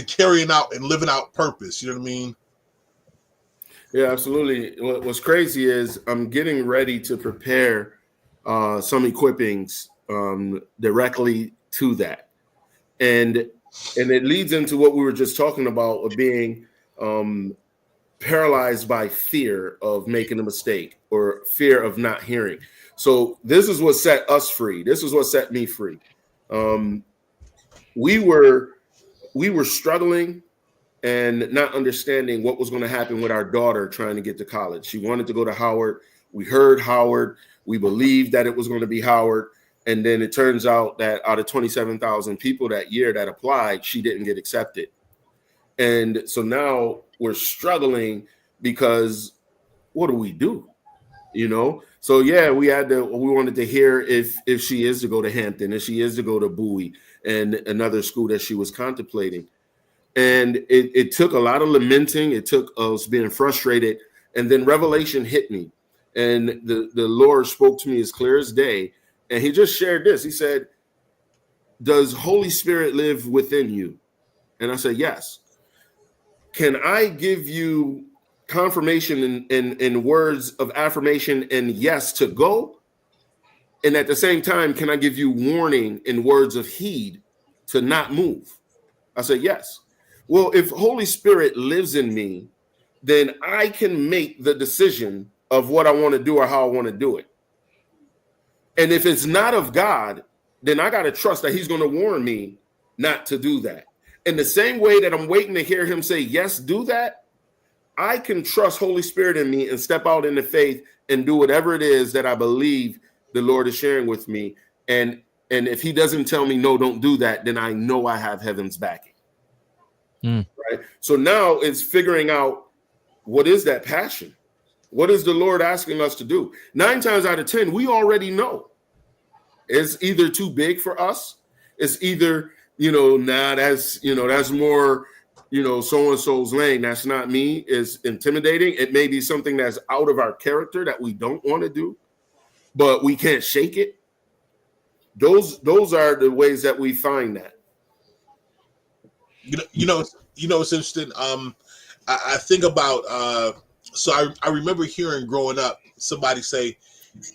carrying out and living out purpose, you know what I mean. Yeah, absolutely. What's crazy is I'm getting ready to prepare some equippings directly to that, and it leads into what we were just talking about, of being paralyzed by fear of making a mistake or fear of not hearing. So this is what set us free. This is what set me free. We were struggling and not understanding what was going to happen with our daughter trying to get to college. She wanted to go to Howard. We heard Howard. We believed that it was going to be Howard. And then it turns out that out of 27,000 people that year that applied, she didn't get accepted. And so now we're struggling because what do we do? So yeah, we wanted to hear if she is to go to Hampton, if she is to go to Bowie and another school that she was contemplating. And it took a lot of lamenting. It took us being frustrated. And then revelation hit me. And the Lord spoke to me as clear as day. And he just shared this. He said, does Holy Spirit live within you? And I said, yes. Can I give you confirmation and words of affirmation and yes to go? And at the same time, can I give you warning and words of heed to not move? I said, yes. Well, if Holy Spirit lives in me, then I can make the decision of what I want to do or how I want to do it. And if it's not of God, then I got to trust that he's going to warn me not to do that. In the same way that I'm waiting to hear him say, yes, do that, I can trust Holy Spirit in me and step out in the faith and do whatever it is that I believe the Lord is sharing with me. And if he doesn't tell me, no, don't do that, then I know I have heaven's backing. Right. So now it's figuring out, what is that passion? What is the Lord asking us to do? 9 times out of 10, we already know. It's either too big for us. It's either, that's more, so-and-so's lane. That's not me. It's intimidating. It may be something that's out of our character that we don't want to do, but we can't shake it. Those are the ways that we find that. It's interesting. I think about, so I remember hearing growing up, somebody say,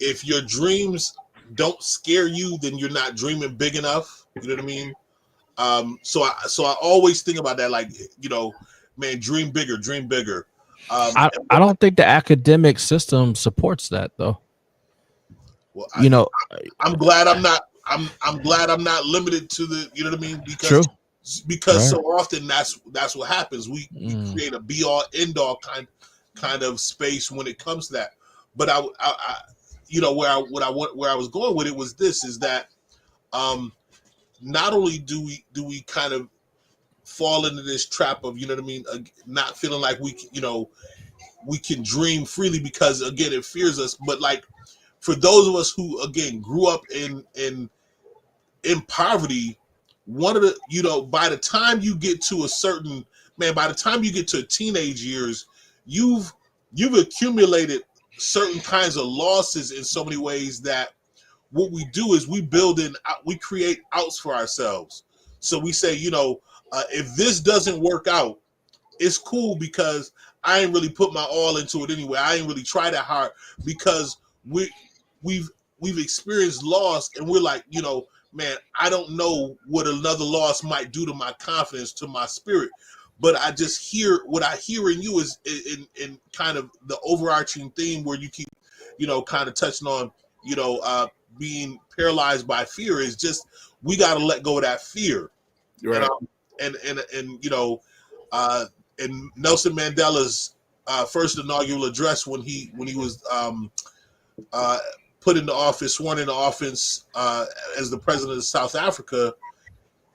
if your dreams don't scare you, then you're not dreaming big enough. You know what I mean? So I always think about that, like, man, dream bigger, dream bigger. I don't think the academic system supports that, though. Well, I'm glad I'm not. I'm glad I'm not limited to the. You know what I mean? Because right. So often that's what happens. We create a be all end all kind of space when it comes to that. But I where I was going with it was this, is that not only do we kind of fall into this trap of, not feeling like we can dream freely because, again, it fears us, but like for those of us who, again, grew up in poverty, one of the, by the time you get to by the time you get to teenage years, you've accumulated certain kinds of losses in so many ways that what we do is we create outs for ourselves. So we say, if this doesn't work out, it's cool because I ain't really put my all into it anyway. I ain't really try that hard because we've experienced loss, and we're like, man, I don't know what another loss might do to my confidence, to my spirit. But I just what I hear in you is in kind of the overarching theme where you keep, kind of touching on, being paralyzed by fear, is just, we got to let go of that fear. Right. And Nelson Mandela's first inaugural address when he was put into office, sworn into office as the president of South Africa,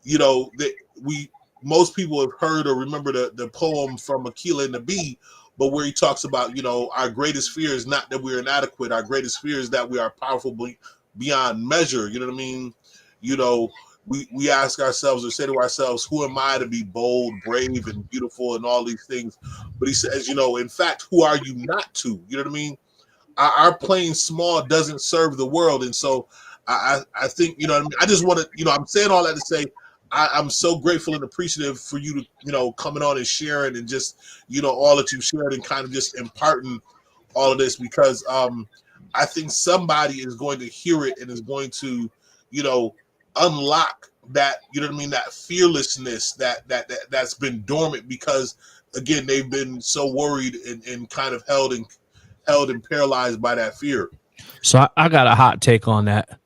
that most people have heard or remember the poem from Aquila and the Bee, but where he talks about, our greatest fear is not that we're inadequate. Our greatest fear is that we are powerful beyond measure. You know what I mean? We ask ourselves or say to ourselves, who am I to be bold, brave, and beautiful and all these things? But he says, in fact, who are you not to? You know what I mean? Our playing small doesn't serve the world. And so I think, I just want to, I'm saying all that to say, I'm so grateful and appreciative for you to, coming on and sharing and just, all that you've shared and kind of just imparting all of this, because I think somebody is going to hear it and is going to, unlock that, that fearlessness that's been dormant, because again, they've been so worried and kind of held and paralyzed by that fear. So I got a hot take on that.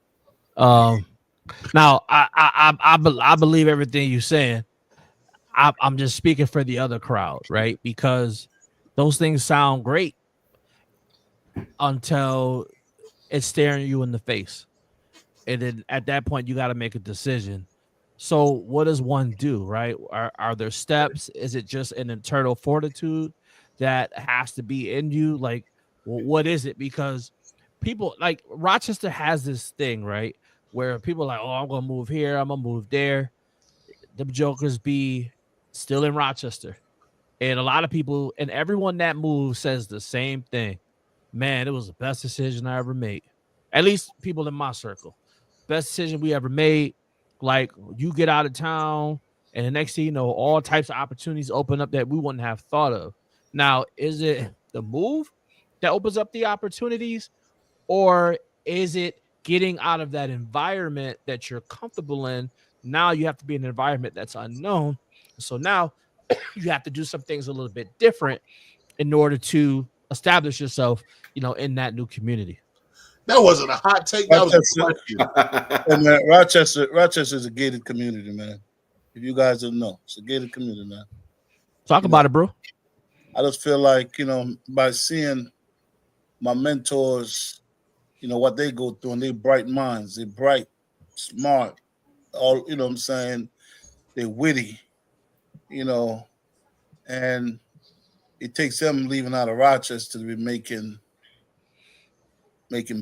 Now, I believe everything you're saying. I'm just speaking for the other crowd, right? Because those things sound great until it's staring you in the face. And then at that point, you got to make a decision. So what does one do, right? Are there steps? Is it just an internal fortitude that has to be in you? Like, well, what is it? Because people, like, Rochester has this thing, right, where people are like, oh, I'm going to move here, I'm going to move there. The jokers be still in Rochester. And a lot of people, and everyone that moves says the same thing. Man, it was the best decision I ever made. At least people in my circle. Best decision we ever made. Like, you get out of town, and the next thing you know, all types of opportunities open up that we wouldn't have thought of. Now, is it the move that opens up the opportunities, or is it getting out of that environment that you're comfortable in? Now you have to be in an environment that's unknown. So now you have to do some things a little bit different in order to establish yourself, in that new community. That wasn't a hot take. That was a question. Hey, man, Rochester is a gated community, man. If you guys don't know, it's a gated community, man. Talk about it, bro. I just feel like, by seeing my mentors, what they go through, and they bright minds, they bright, smart, all, what I'm saying, they're witty, and it takes them leaving out of Rochester to be making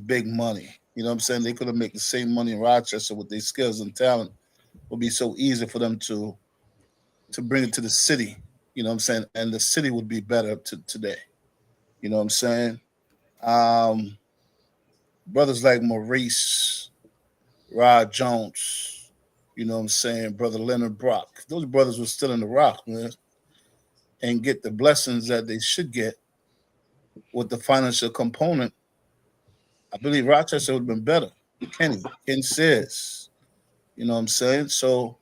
big money. You know what I'm saying? They could have made the same money in Rochester with their skills and talent. It would be so easy for them to bring it to the city. You know what I'm saying? And the city would be better today. You know what I'm saying? Brothers like Maurice, Rod Jones, you know what I'm saying? Brother Leonard Brock. Those brothers were still in the rock, man, and get the blessings that they should get with the financial component. I believe Rochester would have been better. Ken says, you know what I'm saying? So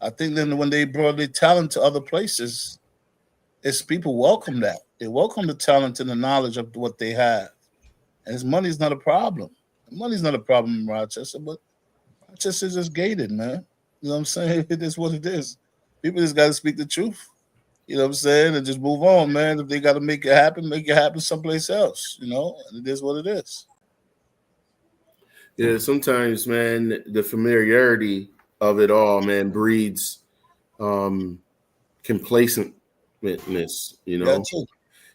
I think then when they brought their talent to other places, it's people welcome that. They welcome the talent and the knowledge of what they have. And his money's not a problem. Money's not a problem in Rochester, but Rochester is just gated, man. You know what I'm saying? It is what it is. People just got to speak the truth. You know what I'm saying? And just move on, man. If they got to make it happen someplace else, and it is what it is. Yeah, sometimes, man, the familiarity of it all, man, breeds complacentness, That too.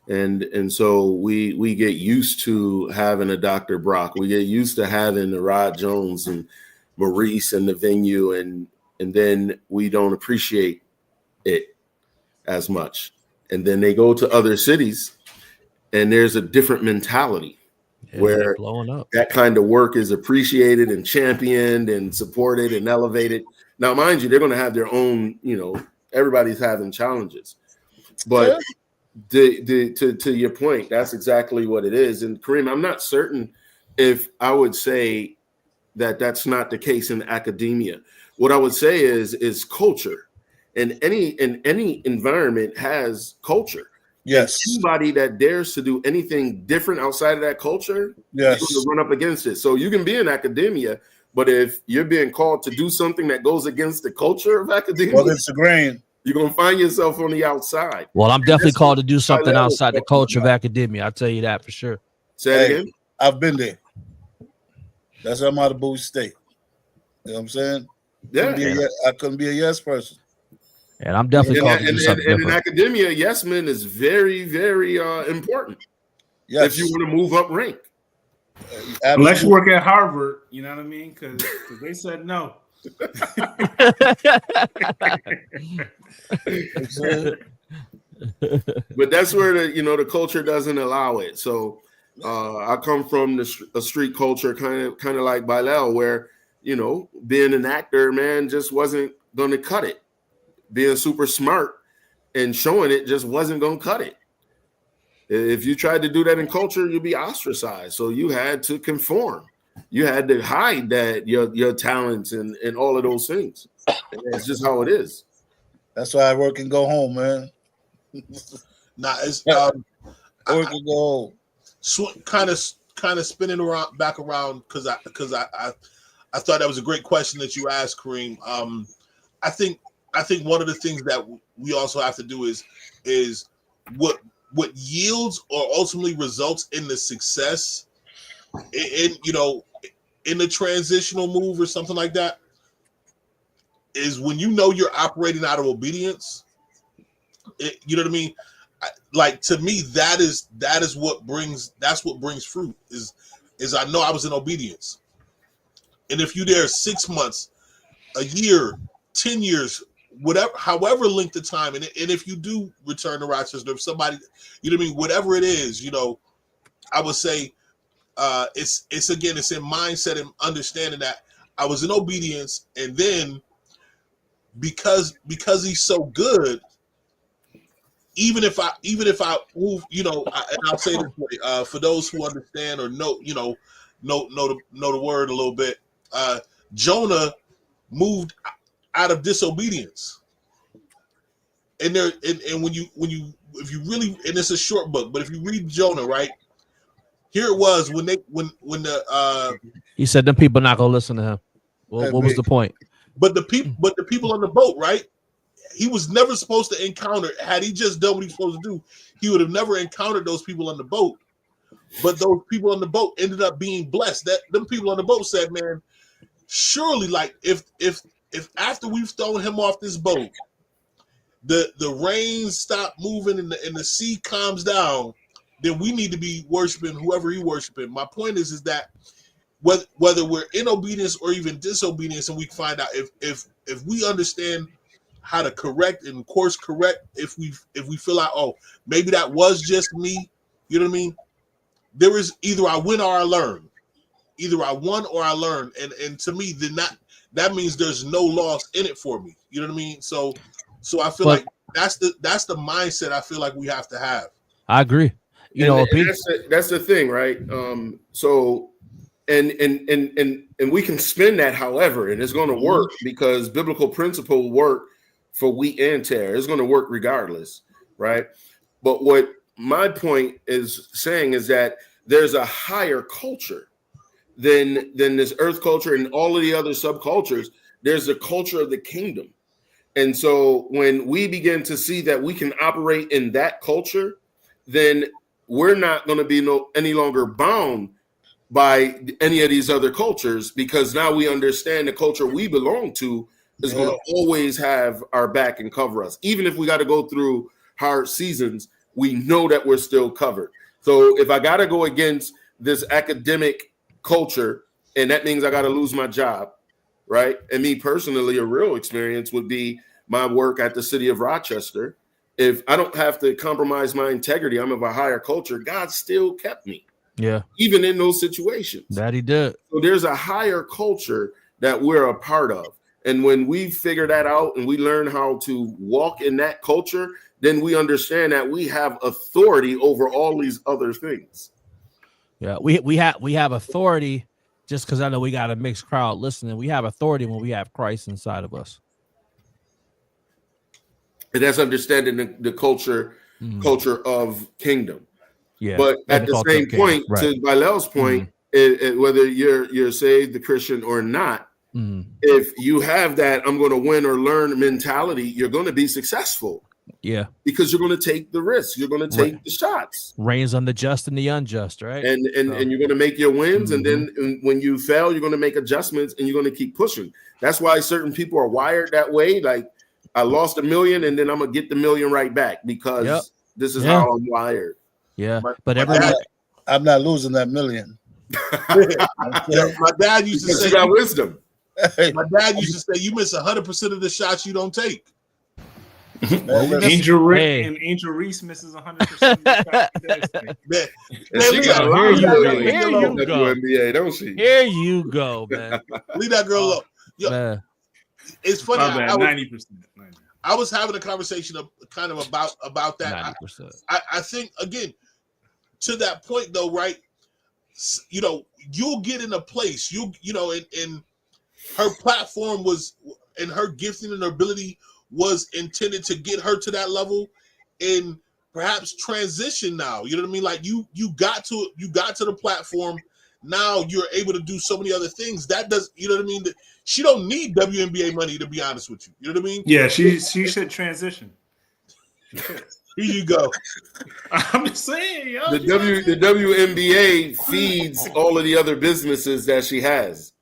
And so we get used to having a Dr. Brock. We get used to having the Rod Jones and Maurice in the venue, and then we don't appreciate it as much. And then they go to other cities, and there's a different mentality. Yeah, where blowing up. That kind of work is appreciated and championed and supported and elevated. Now, mind you, they're going to have their own, everybody's having challenges. But to your point, that's exactly what it is. And Kareem, I'm not certain if I would say that that's not the case in academia. What I would say is culture. And any environment has culture. Yes. Anybody that dares to do anything different outside of that culture, yes, you're going to run up against it. So you can be in academia, but if you're being called to do something that goes against the culture of academia, well, it's a grain. You're going to find yourself on the outside. Well, I'm definitely called to do something outside the culture of academia. I'll tell you that for sure. Say it again. I've been there. That's how I'm out of Bowie State. You know what I'm saying? Yeah. I couldn't be a yes person. And I'm definitely called to do something and in different. academia, yes men is very, very important. Yes. If you want to move up rank. Unless you work at Harvard, you know what I mean? Because they said no. But that's where the culture doesn't allow it. So I come from a street culture, kind of like Bilal, where being an actor, man, just wasn't going to cut it. Being super smart and showing it just wasn't going to cut it. If you tried to do that in culture, you'd be ostracized. So you had to conform. You had to hide that your talents and all of those things. It's just how it is. That's why I work and go home, man. It's work and go home. Kind of spinning back around because I thought that was a great question that you asked, Kareem. I think one of the things that we also have to do is what yields or ultimately results in the success in the transitional move or something like that is when you're operating out of obedience. You know what I mean? Like, to me, that is what brings fruit is I know I was in obedience. And if you're there 6 months, a year, 10 years, however length of time, and if you do return to Rochester, if somebody, you know what I mean, whatever it is, I would say it's in mindset and understanding that I was in obedience, and then because he's so good, even if I move, and I'll say this way, for those who understand or know the word a little bit, Jonah moved out of disobedience. And when you if you really, and it's a short book, but if you read Jonah, right, here it was when he said them people not gonna listen to him. Well, what was the point? But the people on the boat, right? He was never supposed to encounter. Had he just done what he was supposed to do, he would have never encountered those people on the boat. But those people on the boat ended up being blessed. That them people on the boat said, "Man, surely, like if after we've thrown him off this boat, the rains stop moving and the sea calms down, then we need to be worshiping whoever he worshiping." My point is that whether we're in obedience or even disobedience, and we find out if we understand how to correct and course correct, if we feel like, oh, maybe that was just me, you know what I mean? There is either I win or I learn. Either I won or I learned. And to me, then that means there's no loss in it for me. You know what I mean? So I feel like that's the mindset I feel like we have to have. I agree. That's the thing, right? So and we can spin that however, and it's going to work because biblical principle work for wheat and tare. It's going to work regardless, right? But what my point is saying is that there's a higher culture than this earth culture and all of the other subcultures. There's the culture of the kingdom. And so when we begin to see that we can operate in that culture, then we're not going to be any longer bound by any of these other cultures, because now we understand the culture we belong to is going to always have our back and cover us. Even if we got to go through hard seasons, we know that we're still covered. So if I got to go against this academic culture, and that means I got to lose my job, right? And me personally, a real experience would be my work at the city of Rochester. If I don't have to compromise my integrity, I'm of a higher culture, God still kept me. Yeah. Even in those situations. That he did. So there's a higher culture that we're a part of. And when we figure that out and we learn how to walk in that culture, then we understand that we have authority over all these other things. Yeah, we have authority just because I know we got a mixed crowd listening. We have authority when we have Christ inside of us. And that's understanding the culture of kingdom. Yeah, but at the same point, right, to Bilal's point, whether you're saved, the Christian or not, if you have that I'm going to win or learn mentality, you're going to be successful. Yeah. Because you're going to take the risks. You're going to take the shots. Reigns on the just and the unjust, right? And you're going to make your wins. And then when you fail, you're going to make adjustments and you're going to keep pushing. That's why certain people are wired that way. Like, I lost $1 million and then I'm going to get the $1 million right back because this is how I'm wired. Yeah. But I'm not losing that $1 million. My dad used to say, you got wisdom. My dad used to say, you miss 100% of the shots you don't take. Angel Reese misses 100%. WNBA, don't she? Here you go, man. Leave that girl alone. Man. It's funny. 90%. I was having a conversation about that. 90%. I think, again, to that point though, right? You know, you'll get in a place. And her platform was, and her gifting and her ability was intended to get her to that level, and perhaps transition now. You know what I mean? Like you got to the platform. Now you're able to do so many other things. That does, you know what I mean? She don't need WNBA money, to be honest with you. You know what I mean? Yeah, she should transition. Here you go. I'm just saying, yo. The WNBA feeds all of the other businesses that she has.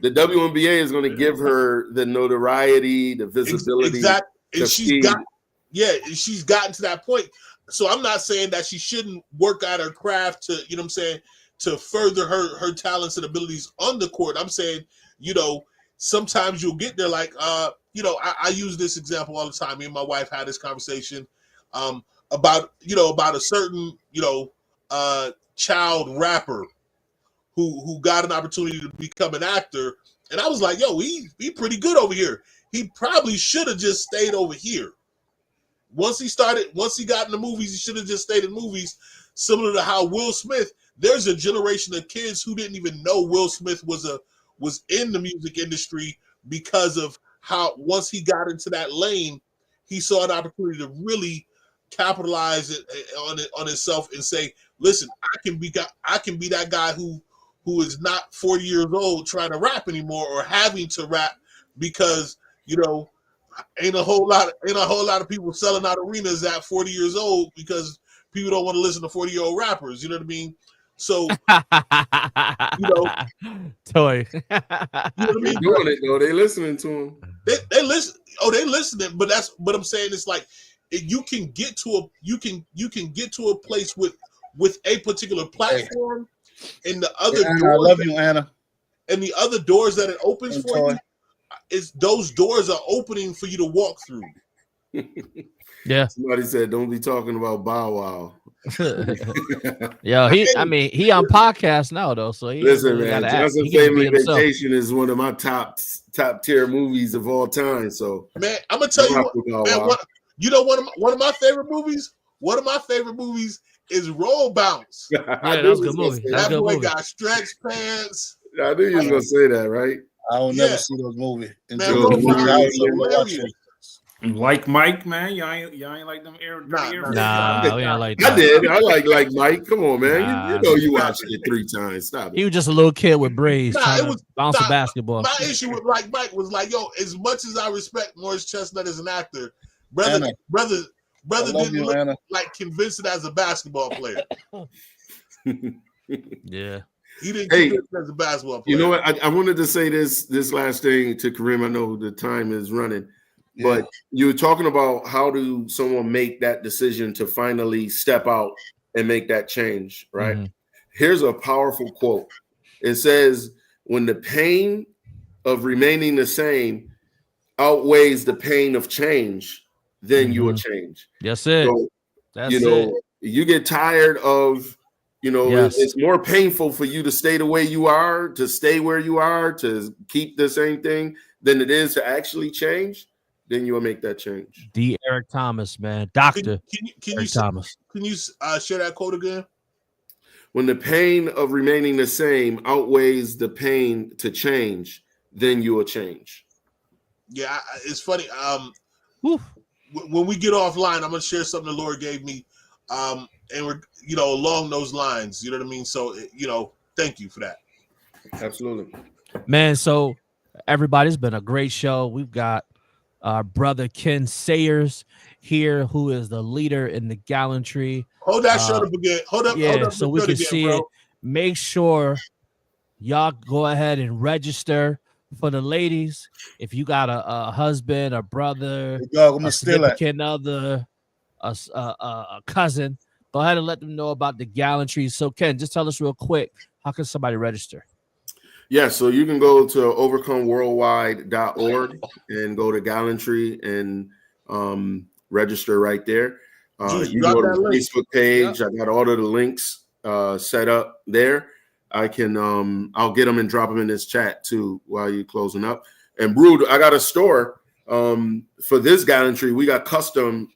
The WNBA is going to give her the notoriety, the visibility. Exactly. And she's gotten to that point. So I'm not saying that she shouldn't work out her craft to, you know what I'm saying, to further her talents and abilities on the court. I'm saying, you know, sometimes you'll get there like, you know, I use this example all the time. Me and my wife had this conversation about a certain, you know, child rapper who got an opportunity to become an actor. And I was like, yo, he pretty good over here. He probably should have just stayed over here. Once he got in the movies, he should have just stayed in movies, similar to how Will Smith, there's a generation of kids who didn't even know Will Smith was in the music industry because of how once he got into that lane, he saw an opportunity to really capitalize on himself and say, listen, I can be that guy who is not 40 years old trying to rap anymore or having to rap because, you know, ain't a whole lot of people selling out arenas at 40 years old because people don't want to listen to 40-year-old rappers. You know what I mean? So, you know, toy. You know what I mean? Doing it though, they listening to him. They listen. Oh, they listening. But that's what I'm saying. It's like you can get to a place with a particular platform, and the other. Anna, I love you, Anna. And the other doors that it opens for you, is those doors are opening for you to walk through. Yeah. Somebody said, "Don't be talking about Bow Wow." Yo, he on podcast now though, so he listen, man. Johnson Family Vacation is one of my top tier movies of all time. So, man, I'm gonna tell you what, man, one of my favorite movies. One of my favorite movies is Roll Bounce. Yeah, that was a good movie. That boy got stretch pants. I knew you was gonna say that, right? I will never see those movies. Like Mike, man, y'all ain't like them air. Nah, we ain't like that. I did. I like Mike. Come on, man. You know you watched it 3 times. Stop it. He was just a little kid with braids trying to bounce a basketball. My issue with like Mike was like, yo, as much as I respect Morris Chestnut as an actor, brother didn't look like convincing as a basketball player. Yeah. He didn't convince as a basketball player. You know what? I wanted to say this last thing to Kareem. I know the time is running. But you were talking about how do someone make that decision to finally step out and make that change, right? Mm-hmm. Here's a powerful quote. It says, when the pain of remaining the same outweighs the pain of change, then you will change. That's it. So, you get tired of, it's more painful for you to stay the way you are, to stay where you are, to keep the same thing than it is to actually change. Then you will make that change. D. Eric Thomas, man. Dr. Eric Thomas. Can you share that quote again? When the pain of remaining the same outweighs the pain to change, then you will change. Yeah, it's funny. When we get offline, I'm going to share something the Lord gave me. And we're, along those lines. You know what I mean? So, thank you for that. Absolutely. Man, so everybody's been a great show. We've got our brother Ken Sayers here, who is the leader in the gallantry. Hold that shirt up again. Hold up so we can see bro. it. Make sure y'all go ahead and register for the ladies. If you got a husband, a brother, a significant other, a cousin, go ahead and let them know about the gallantry. So Ken, just tell us real quick, how can somebody register? Yeah, so you can go to overcomeworldwide.org and go to gallantry and register right there. You go to the Facebook page. Yep. I got all of the links set up there. I can I'll get them and drop them in this chat too while you're closing up. And Brood, I got a store for this gallantry. We got custom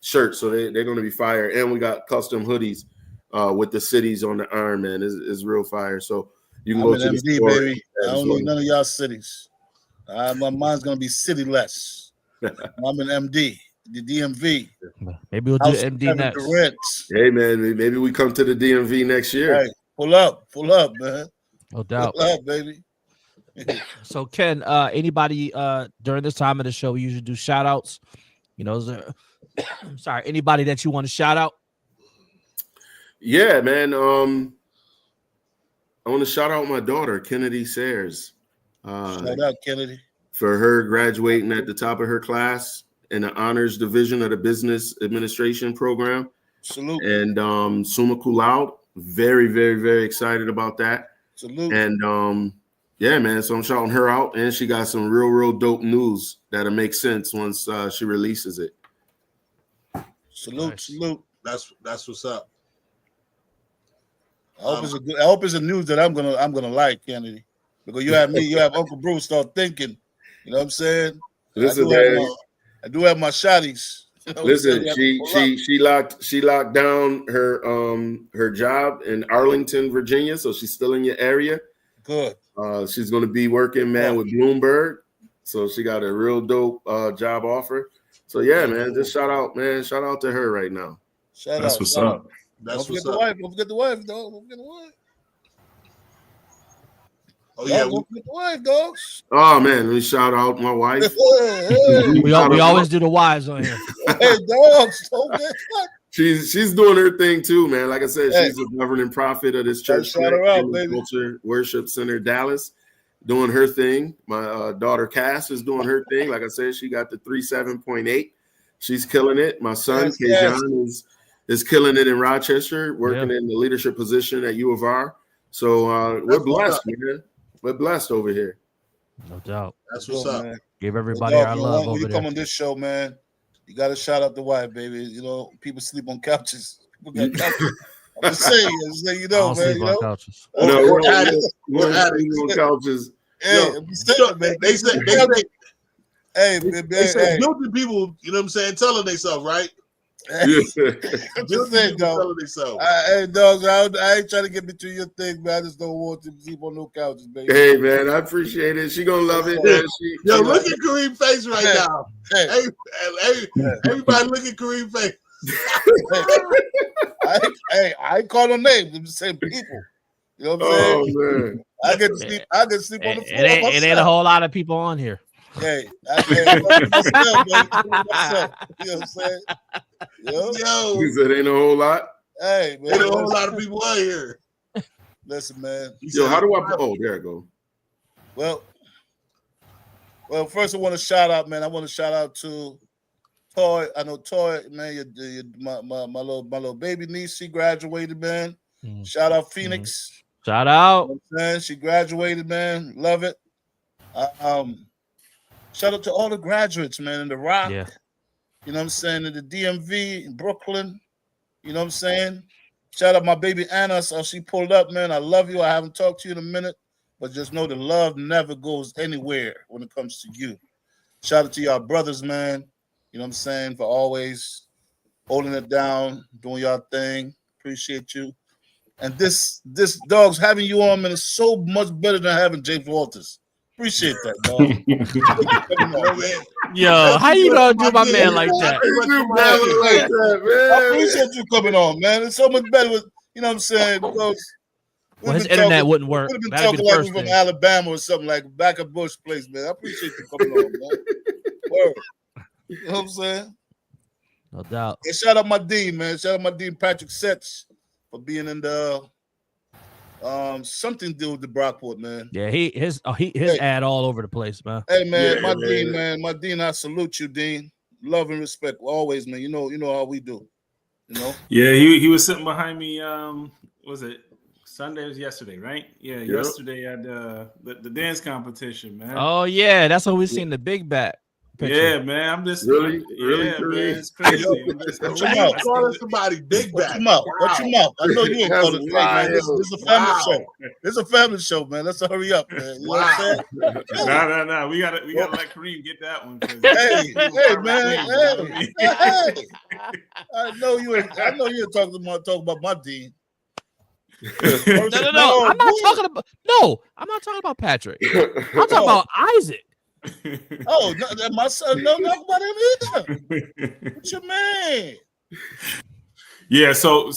shirts, so they're going to be fire, and we got custom hoodies with the cities on the Iron Man. Is real fire. So you can go to MD, baby. I don't need none of y'all cities. My mind's going to be cityless. I'm an MD. The DMV. Maybe we'll do MD next. Hey man, maybe we come to the DMV next year. Hey, pull up, man. No doubt. Pull up, baby. So Ken, anybody during this time of the show, we usually do shout outs. You know, sorry, anybody that you want to shout out? Yeah, man. I want to shout out my daughter, Kennedy Sayers. Shout out, Kennedy. For her graduating at the top of her class in the honors division of the business administration program. Salute. And summa cum laude. Very, very, very excited about that. Salute. And yeah, man. So I'm shouting her out, and she got some real dope news that'll make sense once she releases it. Salute, nice. Salute. That's what's up. I hope it's a news that I'm gonna like, Kennedy, because you have me, you have Uncle Bruce start thinking. You know what I'm saying? Listen, I do have my shotties. You know, listen, she locked down her job in Arlington, Virginia, so she's still in your area. Good. She's going to be working, man, with Bloomberg, so she got a real dope job offer. So yeah, man, just shout out to her right now. That's what's up. That's what's up. Don't forget the wife, dog. Don't forget the wife. Oh yeah, don't forget the wife, dogs. Oh man, let me shout out my wife. we always do the wives on here. Hey, dogs, don't get She's doing her thing too, man. Like I said, she's the governing prophet of this church. Shout her out, baby. Culture Worship Center, Dallas, doing her thing. My daughter Cass is doing her thing. Like I said, she got the 3.7.8. She's killing it. My son Kajan is killing it in Rochester, working in the leadership position at U of R. So we're blessed, man. We're blessed over here. No doubt. That's what's up. Man. Give everybody our love. When you come on this show, man, you got to shout out the wife, baby. You know, people sleep on couches. People got couches. I'm just saying, you know, man. You know? Couches. No, we're on couches. Hey, they say hey, guilty people, you know what I'm saying, telling themselves, right? Just saying, dog. Hey, dog, I ain't trying to get between your thing, man. I just don't want to sleep on no couches, baby. Hey, man, I appreciate it. She gonna love it. Yo, look at Kareem's face right now. Hey, everybody look at Kareem's face. I ain't call no names. I'm just saying people. You know what I'm saying? Man. I get to sleep on the floor. It ain't a whole lot of people on here. Hey, myself, baby. Myself. You know what I'm saying? Yo, he said ain't a whole lot. Hey, man, ain't a whole lot of people out here. Listen, man. Yo, how do I? Oh, there I go. Well, first I want to shout out, man. I want to shout out to Toy. I know Toy, man. My little baby niece. She graduated, man. Shout out Phoenix. Shout out. You know what I'm saying? She graduated, man. Love it. Shout out to all the graduates, man, in the Rock. Yeah. You know what I'm saying? In the DMV, in Brooklyn. You know what I'm saying? Shout out my baby Anna. So she pulled up, man. I love you. I haven't talked to you in a minute, but just know the love never goes anywhere when it comes to you. Shout out to y'all brothers, man. You know what I'm saying? For always holding it down, doing y'all thing. Appreciate you. And this dogs having you on, man, is so much better than having James Walters. Appreciate that, dog. Yo, how you gonna do my man like that? I appreciate you coming on, man. It's so much better with, you know what I'm saying? Because his internet wouldn't work. We've been talking like we're from Alabama or something, like back at Bush Place, man. I appreciate you coming on, man. Word. You know what I'm saying? No doubt. And shout out my dean, man. Shout out my dean, Patrick Setz, for being in the something to do with the Brockport, man. Yeah, his ad all over the place, man. Hey, man, Yeah, my man. dean, man. My dean, I salute you, Dean. Love and respect always, man. You know how we do. You know? Yeah, he was sitting behind me. Was it Sunday? It was yesterday, right? Yeah, Yep. yesterday at the dance competition, man. Oh yeah, that's when we seen the big back picture. Yeah, man. I'm just Really, yeah, Kareem? man. It's crazy. I'm just, Watch How your you mouth. calling somebody big Watch back? your mouth. Watch your mouth. I know you ain't That's calling it big, man. This wild. is a family Wow. show. This is a family show, man. Let's hurry up, man. You know what I'm saying? No. We gotta let Kareem get that one. Hey, man. Hey. I know you ain't talking about my dean. No. I'm not talking about Patrick. I'm talking about Isaac. Oh, no, my son don't know about him either. What you mean? Yeah, so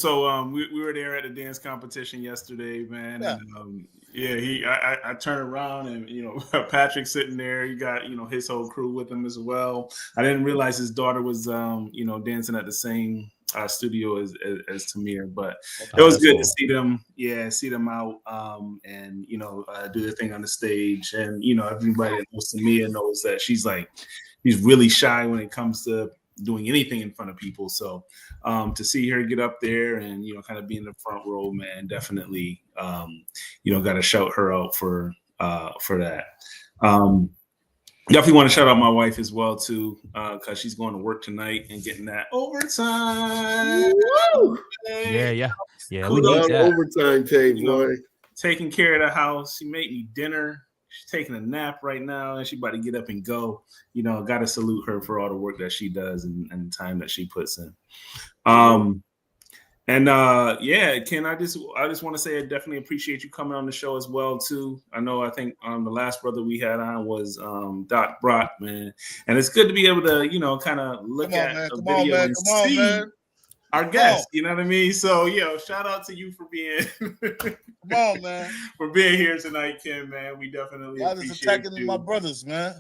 we were there at the dance competition yesterday, man. Yeah. And I turned around and Patrick's sitting there. He got his whole crew with him as well. I didn't realize his daughter was dancing at the same studio as Tamir, but it was good to see them. Yeah, see them out and do their thing on the stage. And everybody that knows Tamir knows that she's really shy when it comes to doing anything in front of people. So to see her get up there and kind of be in the front row, man, definitely got to shout her out for that. Definitely want to shout out my wife as well too, because she's going to work tonight and getting that overtime. Woo! Yeah. We Kudos. need that. Overtime pay, boy. Taking care of the house. She made me dinner. She's taking a nap right now, and she about to get up and go. Got to salute her for all the work that she does and the time that she puts in. Ken, I just want to say I definitely appreciate you coming on the show as well too. I think the last brother we had on was Doc Brock, man, and it's good to be able to kind of look at a video and see our guest. You know what I mean? So shout out to you for being come on, man, for being here tonight, Ken, man. We definitely appreciate attacking you. My brothers, man.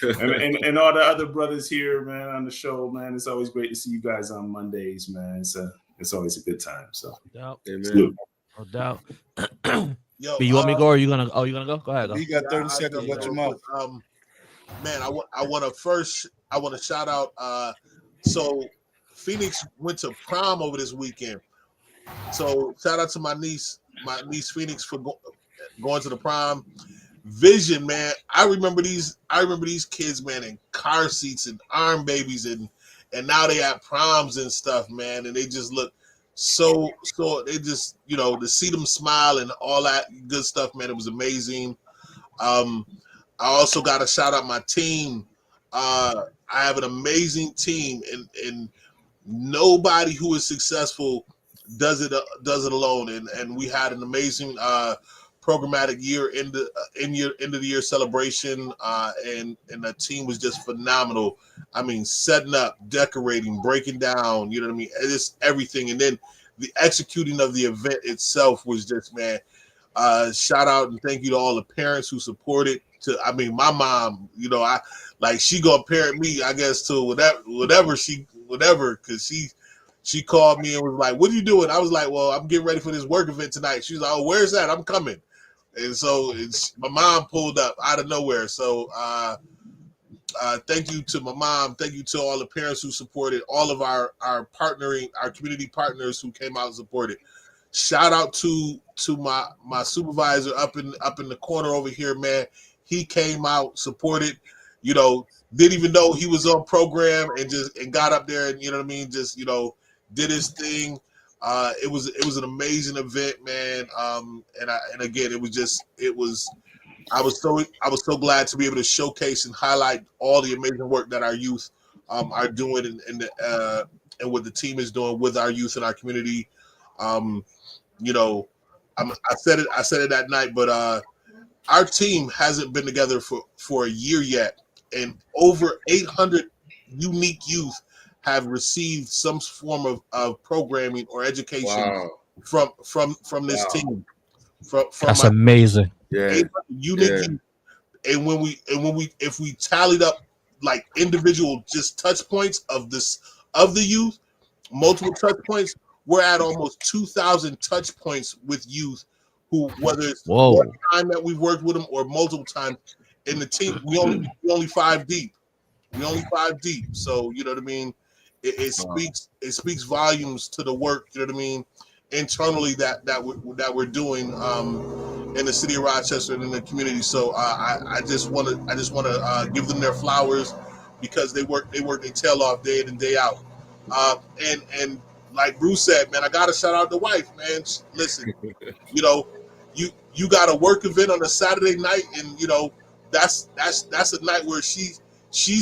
and all the other brothers here, man, on the show, man. It's always great to see you guys on Mondays, man. It's always a good time. So, no doubt. Yo, you want me to go or you gonna go? Go ahead. Go. You got 30 seconds. Watch your mouth. Man, I want to shout out. So Phoenix went to prom over this weekend. So shout out to my niece Phoenix for going to the prom. Vision, man. I remember these kids, man, in car seats and arm babies and now they at proms and stuff, man, and they just look so they just to see them smile and all that good stuff, man. It was amazing. I also got to shout out my team. I have an amazing team, and nobody who is successful does it alone. And we had an amazing programmatic year end of the year celebration, and the team was just phenomenal. I mean, setting up, decorating, breaking down, you know what I mean? It's everything. And then the executing of the event itself was just, man, shout out and thank you to all the parents who supported. My mom, she gonna parent me, I guess, to whatever, because she called me and was like, "What are you doing?" I was like, "Well, I'm getting ready for this work event tonight." She's like, "Oh, where's that? I'm coming." And so my mom pulled up out of nowhere. So thank you to my mom. Thank you to all the parents who supported, all of our community partners who came out and supported. Shout out to my supervisor up in the corner over here, man. He came out, supported, didn't even know he was on program and got up there and, you know what I mean, just, did his thing. It was an amazing event, man. And again, I was so glad to be able to showcase and highlight all the amazing work that our youth are doing and what the team is doing with our youth and our community. I said it that night, but our team hasn't been together for a year yet, and over 800 unique youth have received some form of programming or education from this team. From That's amazing. Yeah. Unique. Yeah. And if we tallied up like individual just touch points of the youth, multiple touch points. We're at almost 2,000 touch points with youth who, whether it's one time that we've worked with them or multiple times in the team, we only 5 deep. We only 5 deep. So you know what I mean? It speaks volumes to the work, you know what I mean, internally that we're doing in the city of Rochester and in the community. So I just want to give them their flowers because they work their tail off day in and day out. And like Bruce said, man, I gotta shout out the wife, man. Listen, you know, you got a work event on a Saturday night, and you know that's a night where she's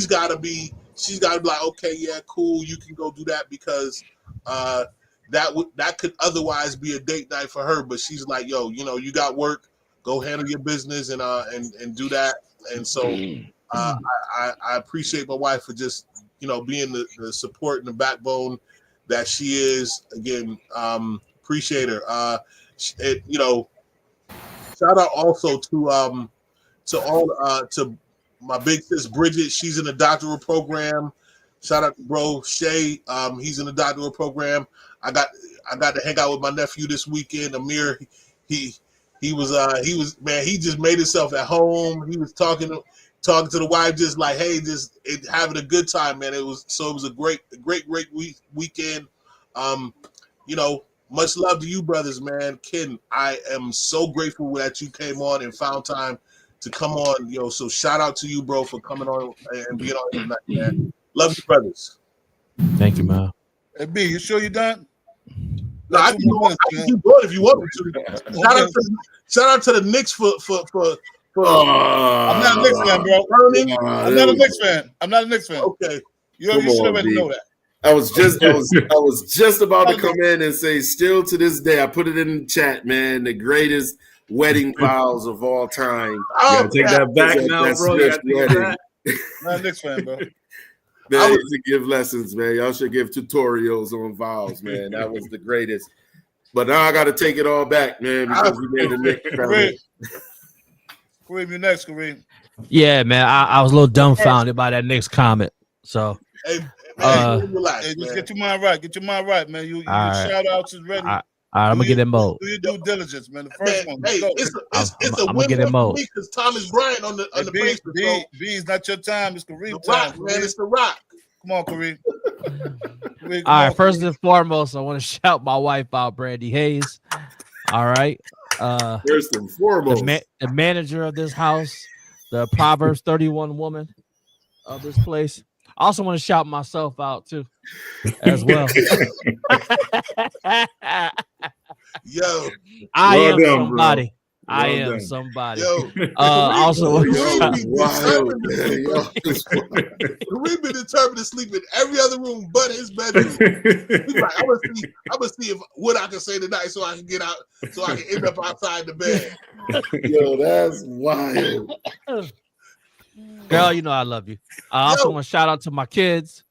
gotta be like, okay, yeah, cool, you can go do that because that could otherwise be a date night for her, but she's like, yo, you know, you got work, go handle your business and do that. And so I appreciate my wife for just, you know, being the support and the backbone that she is. Again, appreciate her. You know, shout out also to my big sis Bridget. She's in the doctoral program. Shout out to bro Shay. He's in the doctoral program. I got to hang out with my nephew this weekend. Amir, he was man. He just made himself at home. He was talking to the wife, just like, hey, having a good time, man. It was a great weekend. You know, much love to you, brothers, man. Ken, I am so grateful that you came on and found time to come on, yo. So shout out to you, bro, for coming on and being on tonight, man. Love you, brothers. Thank you, man. Hey, B, you sure you done? No, I can keep going if you want me to. Shout out to the Knicks for I'm not a Knicks fan, bro. I'm not a Knicks fan. Okay. You should already know that. I was just about to come in and say, still to this day, I put it in the chat, man, the greatest wedding vows of all time. You gotta take that back now, bro. You gotta take it back. Not a Knicks fan, bro. Man, I used to give lessons, man. Y'all should give tutorials on vows, man. That was the greatest. But now I got to take it all back, man, because we made the Knicks. Kareem, you next, Kareem. Yeah, man. I was a little dumbfounded by that Knicks comment. So, hey, man, relax, just man. Get your mind right. Get your mind right, man. You shout outs is ready. All right, I'm gonna get in mode. Do your due diligence, man. The first one. Hey, it's a win for me because Thomas Bryant on the Facebook. B is not your time. It's Kareem time, Kareem. Man. It's the Rock. Come on, Kareem. All right. First and foremost, I want to shout my wife out, Brandy Hayes. All right. First and foremost, the manager of this house, the Proverbs 31 woman of this place. I also want to shout myself out too, as well. Yo, I am somebody. I am somebody. Yo, also, we've been determined to sleep in every other room but his bedroom. He's like, I'm gonna see what I can say tonight so I can get out, so I can end up outside the bed. Yo, that's wild. Girl, you know I love you. I also want to shout out to my kids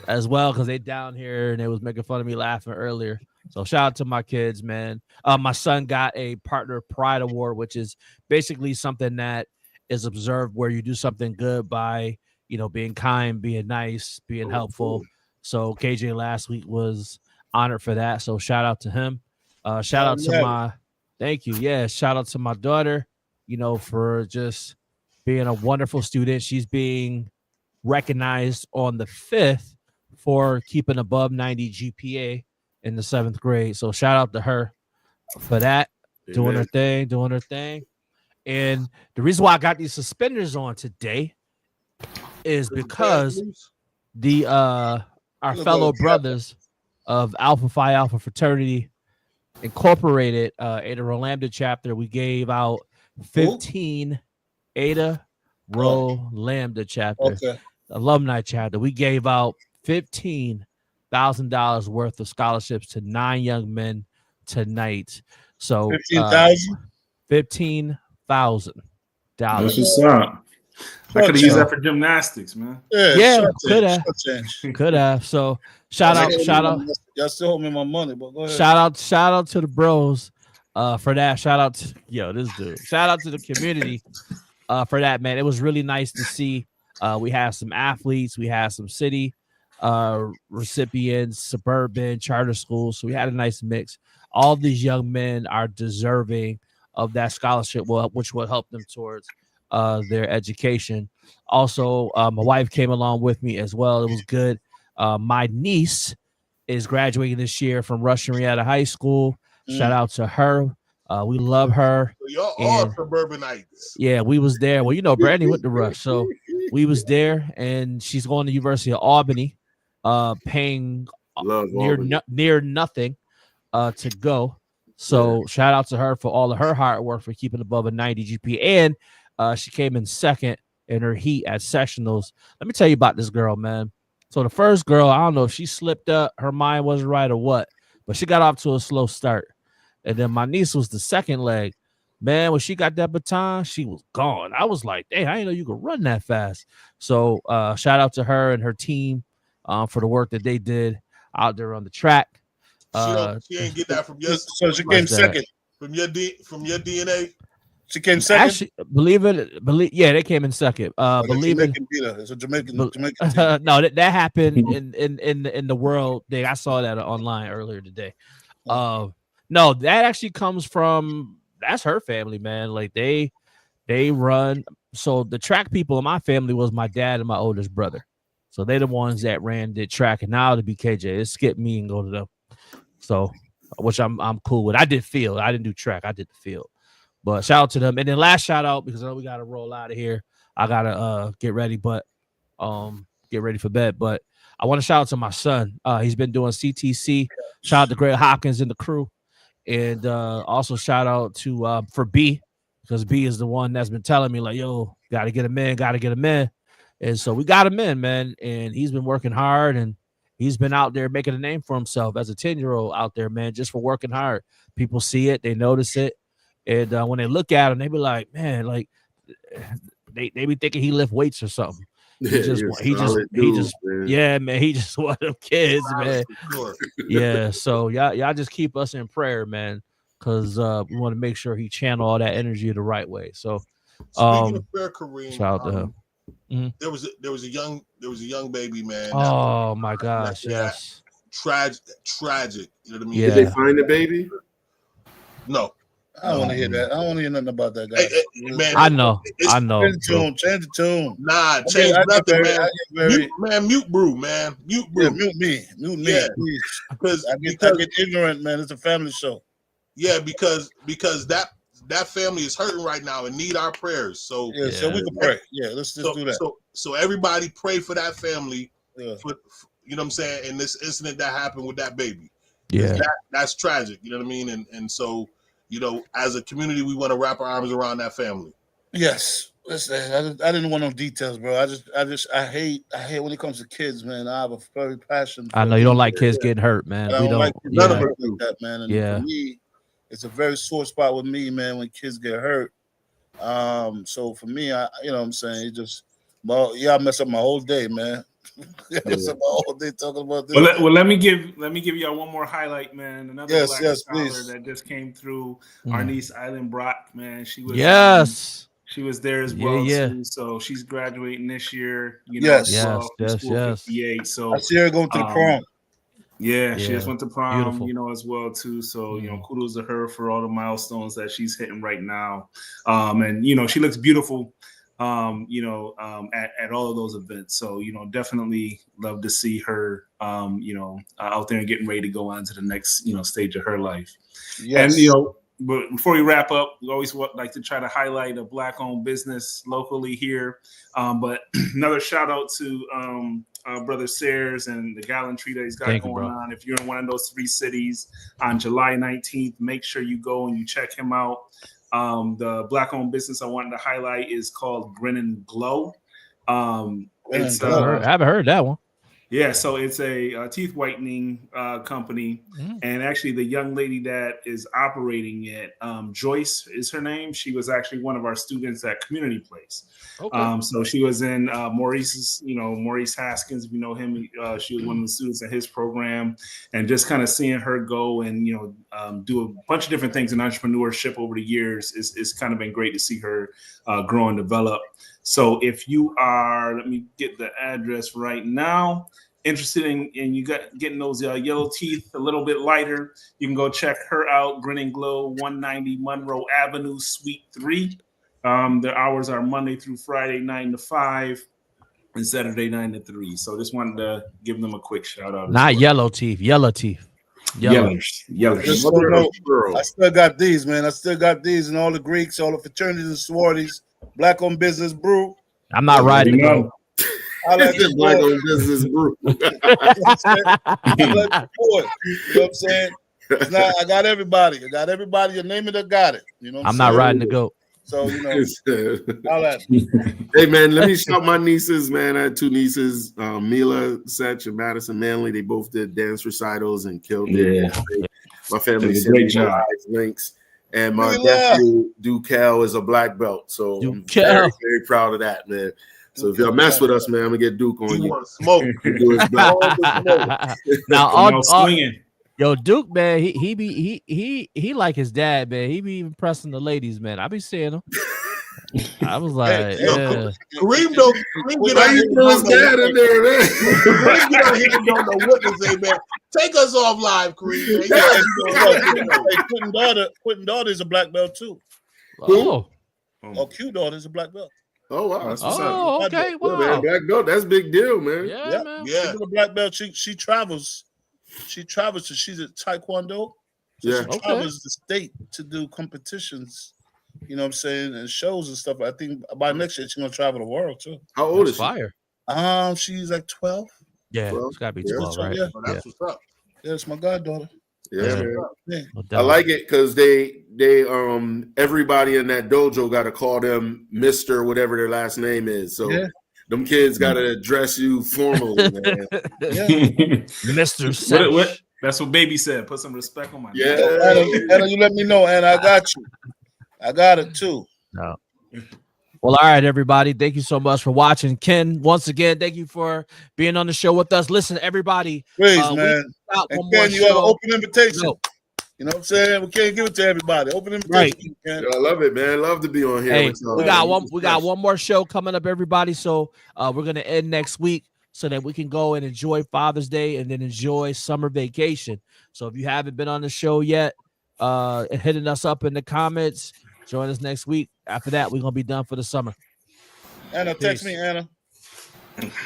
as well because they down here and they was making fun of me laughing earlier. So shout out to my kids, man. My son got a Partner Pride Award, which is basically something that is observed where you do something good by, you know, being kind, being nice, being helpful. So KJ last week was honored for that. So shout out to him. Shout out to thank you. Yeah. Shout out to my daughter, you know, for just being a wonderful student. She's being recognized on the 5th for keeping above 90 GPA in the 7th grade. So shout out to her for that. Doing her thing. And the reason why I got these suspenders on today is because our fellow brothers of Alpha Phi Alpha Fraternity Incorporated, Ada Rho Lambda chapter, we gave out 15 Ada Rho Lambda chapter, alumni chapter. We gave out $15,000 worth of scholarships to 9 young men tonight. So 15,000. That's what's up. I could have used that for gymnastics, man. Yeah, could have. So shout out. Y'all still owe me my money, but go ahead. Shout out to the bros for that. Shout out to this dude. Shout out to the community for that, man. It was really nice to see We had some athletes, we had some city recipients, suburban charter schools. So we had a nice mix. All these young men are deserving of that scholarship, which will help them towards their education. Also, my wife came along with me as well. It was good. My niece is graduating this year from Rush Henrietta High School. Shout out to her. We love her. So y'all And are suburbanites. yeah, we was there. Well, you know, Brandy went to Rush, so we was there, and she's going to University of Albany, paying Love Albany. near nothing to go. So shout out to her for all of her hard work for keeping above a 90 GPA, and she came in second in her heat at sectionals. Let me tell you about this girl, man. So the first girl, I don't know if she slipped up, her mind wasn't right or what, but she got off to a slow start. And then my niece was the second leg. Man, when she got that baton, she was gone. I was like, dang, I didn't know you could run that fast. So shout out to her and her team for the work that they did out there on the track. She ain't get that from your. So she came second from your DNA. She came second. Actually, yeah, they came in second. Believe it. It's a Jamaican team. No, that happened in the world thing. I saw that online earlier today. No, that actually comes from that's her family, man. Like they run. So the track people in my family was my dad and my oldest brother. So they're the ones that did track, and now to be KJ, it skipped me and go to them. So, which I'm cool with. I did field. I didn't do track. I did the field. But shout out to them. And then last shout out, because I know we gotta roll out of here. I gotta get ready, but get ready for bed. But I want to shout out to my son. He's been doing CTC. Shout out to Greg Hopkins and the crew. And also shout out to for B, because B is the one that's been telling me, like, yo, gotta get him in. And so we got him in, man. And he's been working hard, and he's been out there making a name for himself as a 10-year-old out there, man, just for working hard. People see it, they notice it. And when they look at him, they be like, man, like they be thinking he lift weights or something. He just yeah, man. He just one of them kids, man. Yeah. So y'all just keep us in prayer, man, because we want to make sure he channel all that energy the right way. So speaking of prayer, Kareem, shout out to him. There was a young baby, man. Oh my gosh, yes. Tragic. You know what I mean? Yeah. Did they find the baby? No. I don't want to hear that. I don't want to hear nothing about that guy. Man, I know. Change the tune. Nah, change nothing, man. Mute brew, man. Mute brew. Yeah, mute me, yeah. please. Because I get ignorant, man. It's a family show. Yeah, because that family is hurting right now and need our prayers. So so we can pray. Yeah, let's just do that. So everybody pray for that family. Yeah. For, you know what I'm saying? In this incident that happened with that baby. Yeah, that's tragic. You know what I mean? And so, you know, as a community, we want to wrap our arms around that family. Yes. Listen, I didn't want no details, bro. I hate when it comes to kids, man. I have a very passion. I know you don't like kids getting hurt, man. We don't like none of it like that, man. And for me, it's a very sore spot with me, man, when kids get hurt. So for me, I you know what I'm saying, I mess up my whole day, man. Mess up my whole day talking about this. Well, let me give y'all one more highlight, man. Another black scholar please. that just came through. Our niece Eileen Brock, man. She was she was there as well too. So she's graduating this year. You know, yes. 58. So I see her going to the prom. Yeah, she just went to prom, Beautiful. you know, as well too. So, you know, kudos to her for all the milestones that she's hitting right now. And you know, she looks beautiful, at all of those events. So, you know, definitely love to see her, out there and getting ready to go on to the next, stage of her life. Yes. And, but before we wrap up, we always like to try to highlight a Black-owned business locally here. But another shout out to Brother Sayers and the gallantry that he's got going on. If you're in one of those 3 cities on July 19th, make sure you go and you check him out. The Black-owned business I wanted to highlight is called Grin and Glow. I haven't heard that one. Yeah, so it's a teeth whitening company, and actually the young lady that is operating it, Joyce is her name. She was actually one of our students at Community Place. Okay. So she was in Maurice Haskins, if you know him. She was one of the students in his program, and just kind of seeing her go and do a bunch of different things in entrepreneurship over the years is kind of been great to see her grow and develop. So if you are, let me get the address right now, interested in you got getting those yellow teeth a little bit lighter, you can go check her out. Grin and Glow, 190 Monroe Avenue, Suite 3. The hours are Monday through Friday, 9 to 5, and Saturday, 9 to 3. So just wanted to give them a quick shout out. Not yellow teeth, yellow teeth. Yellowish. Just so you know, I still got these, man. I still got these and all the Greeks, all the fraternities and sororities. Black on business brew. I'm not riding the goat. I like this Black on business brew. You know what I'm saying? It's not, I got everybody. I got everybody. You name it, I got it. You know what I'm not riding the goat. So, you know, hey, man, let me shout my nieces, man. I had 2 nieces, Mila Setch and Madison Manley. They both did dance recitals and killed it. My family sent me links. And my nephew, Ducal, is a black belt. So I'm very, very proud of that, man. So if y'all mess with us, man, I'm going to get Duke on you. Smoke. Now, swinging. Yo, Duke, man, he like his dad, man. He be even pressing the ladies, man. I be seeing him. I was like, Kareem don't get out here. His dad in there, man. Kareem get out here and don't know what to say, man. Take us off live, Kareem. Quentin daughter is a black belt too. Oh, Q daughter is a black belt. Oh wow! Okay, wow. Man, black belt, that's a big deal, man. Yeah, man. Yeah, she's a black belt. She travels. She travels to. She's a taekwondo. So she travels the state to do competitions. You know what I'm saying, and shows and stuff. I think by next year she's gonna travel the world too. How old is she? Fire. She's like 12. Yeah, 12? It's gotta be 12, right? Yeah, that's what's up. Yeah, it's my goddaughter. Yeah. I like it because they everybody in that dojo got to call them Mr. whatever their last name is. So them kids got to address you formally, man. Mr. Setch. That's what baby said. Put some respect on my name. Anna, you let me know, and I got you. I got it too. No. Well, all right, everybody. Thank you so much for watching. Ken, once again, thank you for being on the show with us. Listen, everybody. Please, man. And Ken, you have an open invitation. No. You know what I'm saying? We can't give it to everybody. Open invitation. Right. I love it, man. Love to be on here. Hey, we got one more show coming up, everybody. So we're gonna end next week so that we can go and enjoy Father's Day and then enjoy summer vacation. So if you haven't been on the show yet, hitting us up in the comments. Join us next week. After that, we're gonna be done for the summer. Anna, text me, Anna.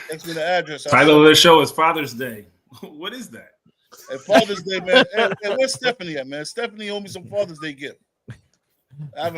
Text me the address. Title of the show is Father's Day. What is that? Hey, Father's Day, man. Hey, where's Stephanie at, man? Stephanie owed me some Father's Day gift. I haven't